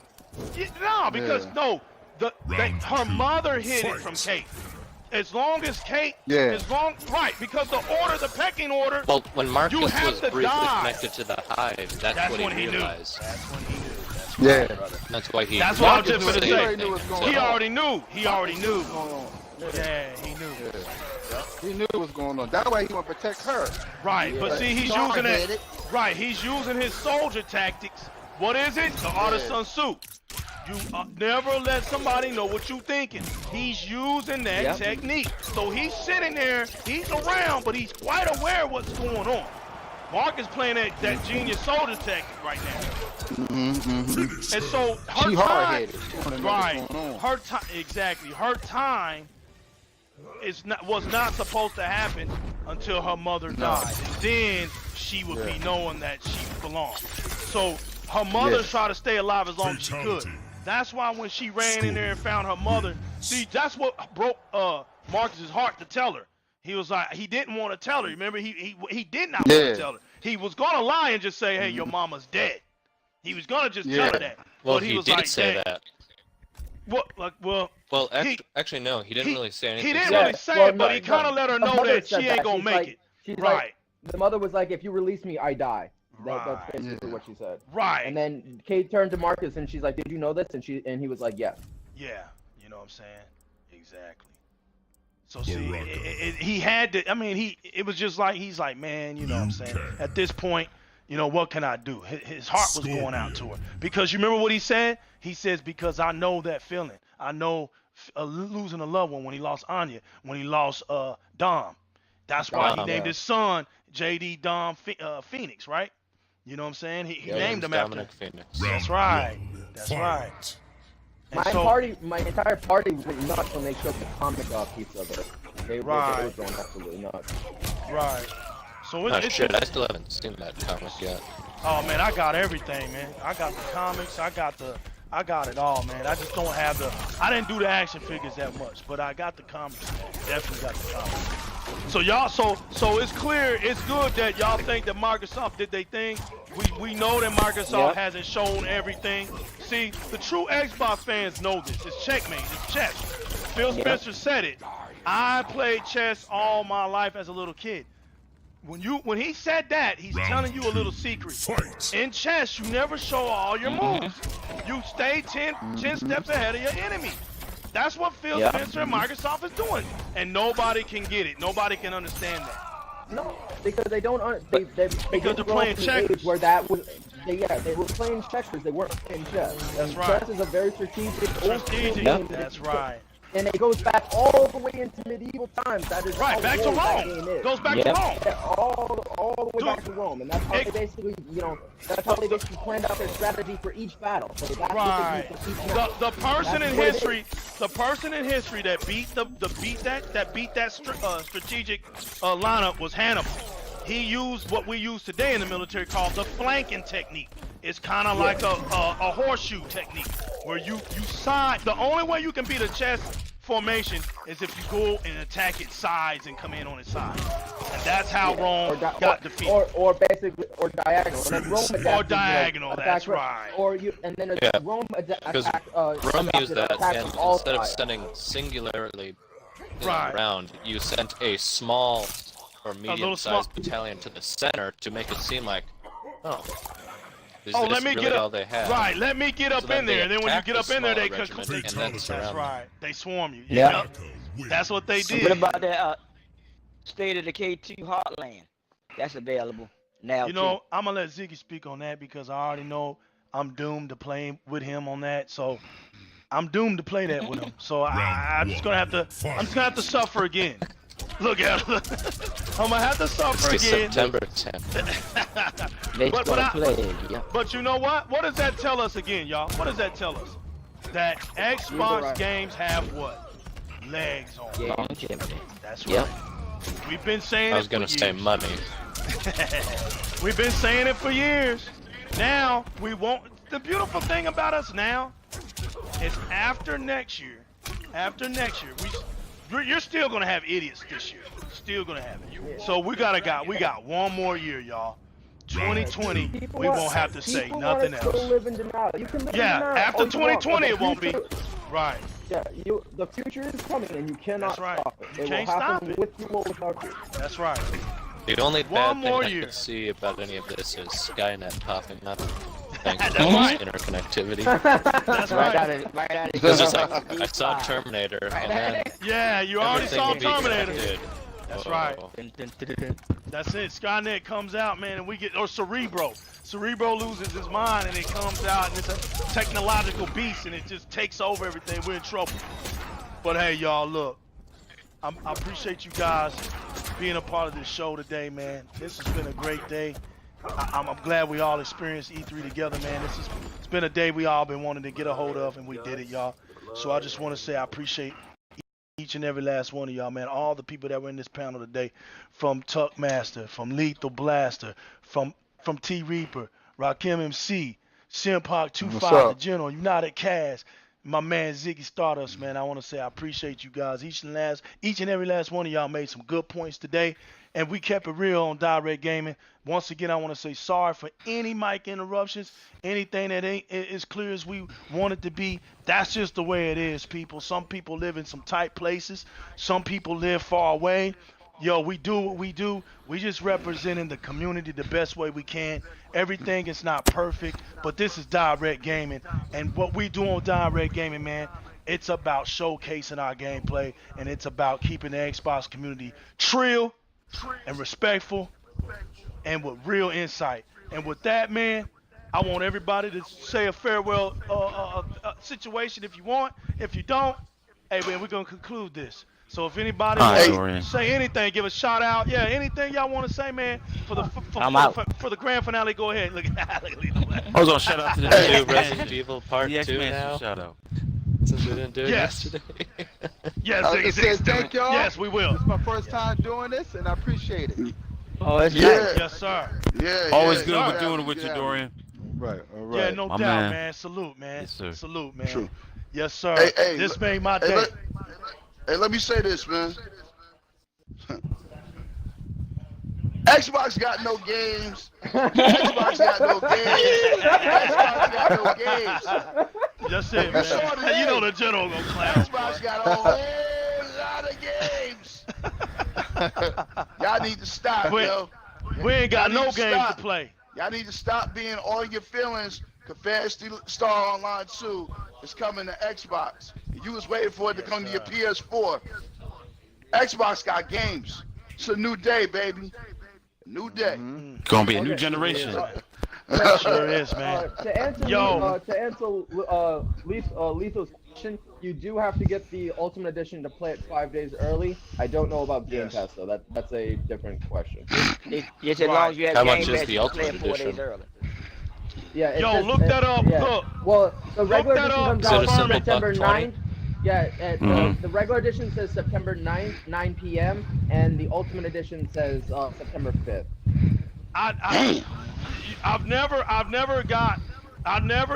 No, because her mother hid it from Kate. As long as Kate, because the pecking order. Well, when Marcus was briefly die. connected to the hive, that's when he realized. That's when he knew. That's why he. That's what I was just gonna say. He already knew. Yeah, he knew. He knew what was going on. That way he want to protect her. Right, but see, he's using it. Right, he's using his soldier tactics. What is it? The art of Sun Tzu. You never let somebody know what you thinking. He's using that technique. So he's sitting there, he's around, but he's quite aware of what's going on. Mark is playing that genius soldier tactic right now. And so her time, her time was not supposed to happen until her mother died. And then she would be knowing that she belonged. So her mother tried to stay alive as long as she could. That's why when she ran in there and found her mother, see, that's what broke Marcus's heart to tell her. He was like, he didn't want to tell her. Remember, he did not want to tell her. He was gonna lie and just say, "Hey, your mama's dead." He was gonna just tell her that. Well, but he was did like, say that. What? Like, well, actually, no, he didn't really say anything. He didn't really say it, but he kind of let her know that she ain't gonna make it. She's right. Like, the mother was like, "If you release me, I die." That's basically what she said. Right. And then Kate turned to Marcus and she's like, "Did you know this?" And he was like, "Yes." Yeah, you know what I'm saying? Exactly. So see, he had to. I mean, it was just like he's like, man, you know what I'm saying? At this point, you know, what can I do? His heart was going out to her because you remember what he said? He says, because I know that feeling. I know losing a loved one when he lost Anya, when he lost Dom. That's why he named his son JD Dom Phoenix, right? You know what I'm saying? He named him after Dominic Phoenix. That's right. That's right. My entire party went nuts when they showed the comic piece of it. They were going absolutely nuts. Right. So I still haven't seen that comic yet. Oh man, I got everything, man. I got the comics. I got it all, man. I just don't have I didn't do the action figures that much, but I got the comics, man. Definitely got the comics. So y'all, so it's clear, it's good that y'all think that Microsoft did their thing. We know that Microsoft hasn't shown everything. See, the true Xbox fans know this. It's checkmate. It's chess. Phil Spencer said it. I played chess all my life as a little kid. When he said that, he's telling you a little secret. In chess, you never show all your moves. You stay 10 steps ahead of your enemy. That's what Phil Spencer and Microsoft is doing, and nobody can get it. Nobody can understand that. No, because they don't. Because they're playing checkers. Where that was, they were playing checkers. They weren't playing chess. That's right. Chess is a very strategic. That's right. And it goes back all the way into medieval times. That is right. Back to Rome. Goes back to Rome. Yeah, all the way back to Rome, and that's how they basically, that's how they basically planned out their strategy for each battle. So that's right. The person in history that beat that strategic lineup was Hannibal. He used what we use today in the military called the flanking technique. It's kind of like a horseshoe technique where you side. The only way you can beat a chess formation is if you go and attack its sides and come in on its side. And That's how Rome got defeated. Or basically, or diagonal. And then Rome adapted, or diagonal, that's attack, right. Or you, and then Rome Because attacked. Rome used that, and instead of sides. sending singularly Right. around, you sent a small or medium-sized battalion to the center to make it seem like, oh, is Oh, this let me really get all up. they have? Right, let me get up So then in there. they And then when you attack get the up in there, they smaller could regiment and then That's surround right. They swarm you. Yeah. That's what they did. What about that State of Decay 2 Heartland? That's available now. You know, I'm gonna let Ziggy speak on that because I already know I'm doomed to play with him on that. So I'm doomed to play that with him. So I'm just gonna have to suffer again. Look at him. I'm gonna have to suffer It's again. September 10th. But you know what? What does that tell us again, y'all? What does that tell us? That Xbox games have what? Legs on them. That's right. We've been saying it. I was gonna say money. We've been saying it for years. Now we won't. The beautiful thing about us now is after next year, you're still gonna have idiots this year. Still gonna have it. So we got one more year, y'all. 2020, we won't have to say nothing else. Live in denial. You can live in denial after all you want, 2020 but it won't be. Right. Yeah, the future is coming and you cannot stop it. You It can't will happen stop it. with you or without you. That's right. The only One bad thing more I year. could see about any of this is Skynet popping up. Thanks to That's right. interconnectivity. That's right. It's just like, I saw Terminator, and then Yeah, you already everything saw will be Terminator. connected. That's Oh. right. That's it. Skynet comes out, man, and we get, or Cerebro. Cerebro loses his mind, and it comes out, and it's a technological beast, and it just takes over everything. We're in trouble. But hey, y'all, look, I appreciate you guys being a part of this show today, man. This has been a great day. I'm glad we all experienced E3 together, man. It's been a day we all been wanting to get a hold of, and we did it, y'all. So I just want to say I appreciate each and every last one of y'all, man. All the people that were in this panel today, from Tuck Master, from Lethal Blaster, from T Reaper, Rakim MC, Simpak 25, the General, United Cast, my man Ziggy Stardust, man. I want to say I appreciate you guys. Each and every last one of y'all made some good points today, and we kept it real on Di-RREC Gaming. Once again, I want to say sorry for any mic interruptions, anything that ain't as clear as we want it to be. That's just the way it is, people. Some people live in some tight places. Some people live far away. Yo, we do what we do. We just representing the community the best way we can. Everything is not perfect, but this is Di-RREC Gaming. And what we do on Di-RREC Gaming, man, it's about showcasing our gameplay, and it's about keeping the Xbox community trill and respectful and with real insight. And with that, man, I want everybody to say a farewell situation if you want. If you don't, hey, man, we're going to conclude this. So if anybody wants to say anything, give a shout out. Yeah, anything y'all want to say, man, for the grand finale, go ahead. Look at I was gonna shout out to the Resident Evil Part 2 now. Shout out. Since we didn't do it yesterday. Yes, thank y'all. Yes, we will. This is my first time doing this, and I appreciate it. Oh, it's Yes, sir. Yeah. Always good with doing it with you, Dorian. Right. All right. Yeah, no doubt, man. Salute, man. Yes, sir. Salute, man. True. Yes, sir. Hey, this made my day. Let me say this, man. Xbox got no games. Xbox got no games. Xbox got no games. Just it, man. You know the general gonna clap. Xbox got a whole lot of games. Y'all need to stop, yo. We ain't got no games to play. Y'all need to stop being all your feelings. Phantasy Star Online 2 is coming to Xbox. You was waiting for it to come to your PS4. Xbox got games. It's a new day, baby. A new day. Gonna be a new generation. Sure is, man. To answer Lethal's question, you do have to get the Ultimate Edition to play it 5 days early. I don't know about Game Pass though. That's a different question. Yes, as long as you have How Game much is Pass, the you can play it Ultimate 4 days Edition? early. Yeah. Yo, look that up. Yeah. Look. Well, the regular that edition up. comes Is it out a simple September buck 20? 9th. Yeah, the regular edition says September 9th, 9 p.m., and the Ultimate Edition says September 5th. I've never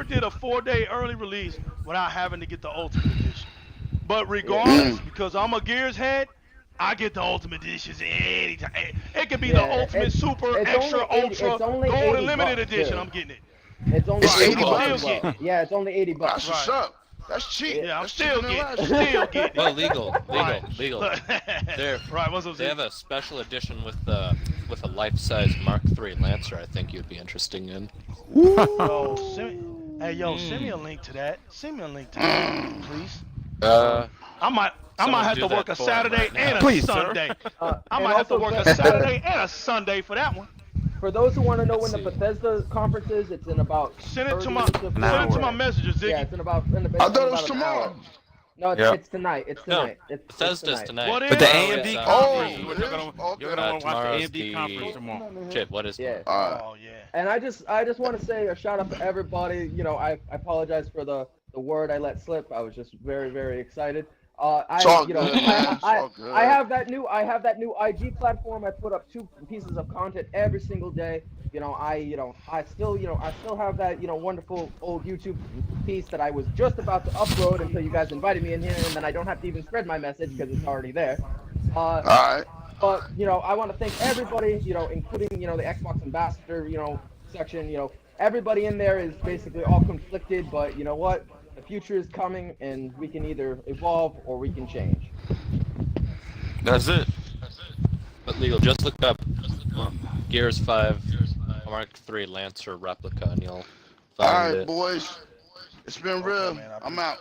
did a 4-day early release without having to get the Ultimate Edition. But regardless, because I'm a Gears head, I get the Ultimate Editions anytime. It be the ultimate, super, extra, ultra, gold, and limited edition. I'm getting it. It's only It's 80 $80. bucks. Yeah, it's only 80 bucks. That's what's up. That's cheap. Yeah, I'm That's still cheaper than getting last year. Still getting it. Well, legal. Look. Right, what's up, They have a special edition with a life-size Mark III Lancer. I think you'd be interested in. Yo, send me a link to that. Send me a link to that, please. I might have to work a Saturday and a Sunday. I might have to work a Saturday and a Sunday for that one. For those who want to know when the Bethesda conference is, it's in about send it to my messages, Ziggy. Yeah, it's in about. I thought it was tomorrow. No, it's tonight. It's tonight. No, it's Bethesda's tonight. What But the is? AMD Oh, conference, you're gonna want to watch the tomorrow's AMD conference tomorrow. Shit, what is Yeah. Oh yeah. And I just want to say a shout out to everybody. You know, I apologize for the word I let slip. I was just very, very excited. It's all good, man. It's all good. I have that new IG platform. I put up 2 pieces of content every single day. I still have that wonderful old YouTube piece that I was just about to upload until you guys invited me in here, and then I don't have to even spread my message because it's already there. All right. But I want to thank everybody, including the Xbox ambassador, section. Everybody in there is basically all conflicted, but you know what? The future is coming, and we can either evolve or we can change. That's it. But legal, just look up Gears 5 Mark III Lancer replica, and you'll All find right, it. boys. It's been real. man, I'm out.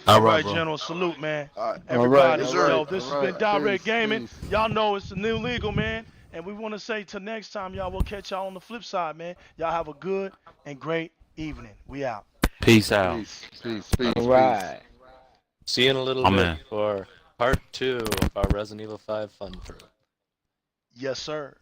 All right, General. Salute, man. All right. Everybody, Yes, sir. yo, this has been Di-RREC Peace, Gaming. peace. Y'all know it's the new legal, man. And we want to say till next time, y'all, we'll catch y'all on the flip side, man. Y'all have a good and great evening. We out. Peace out. Peace. All right. See you in a little Amen. bit for part 2 of our Resident Evil 5 fun through. Yes, sir.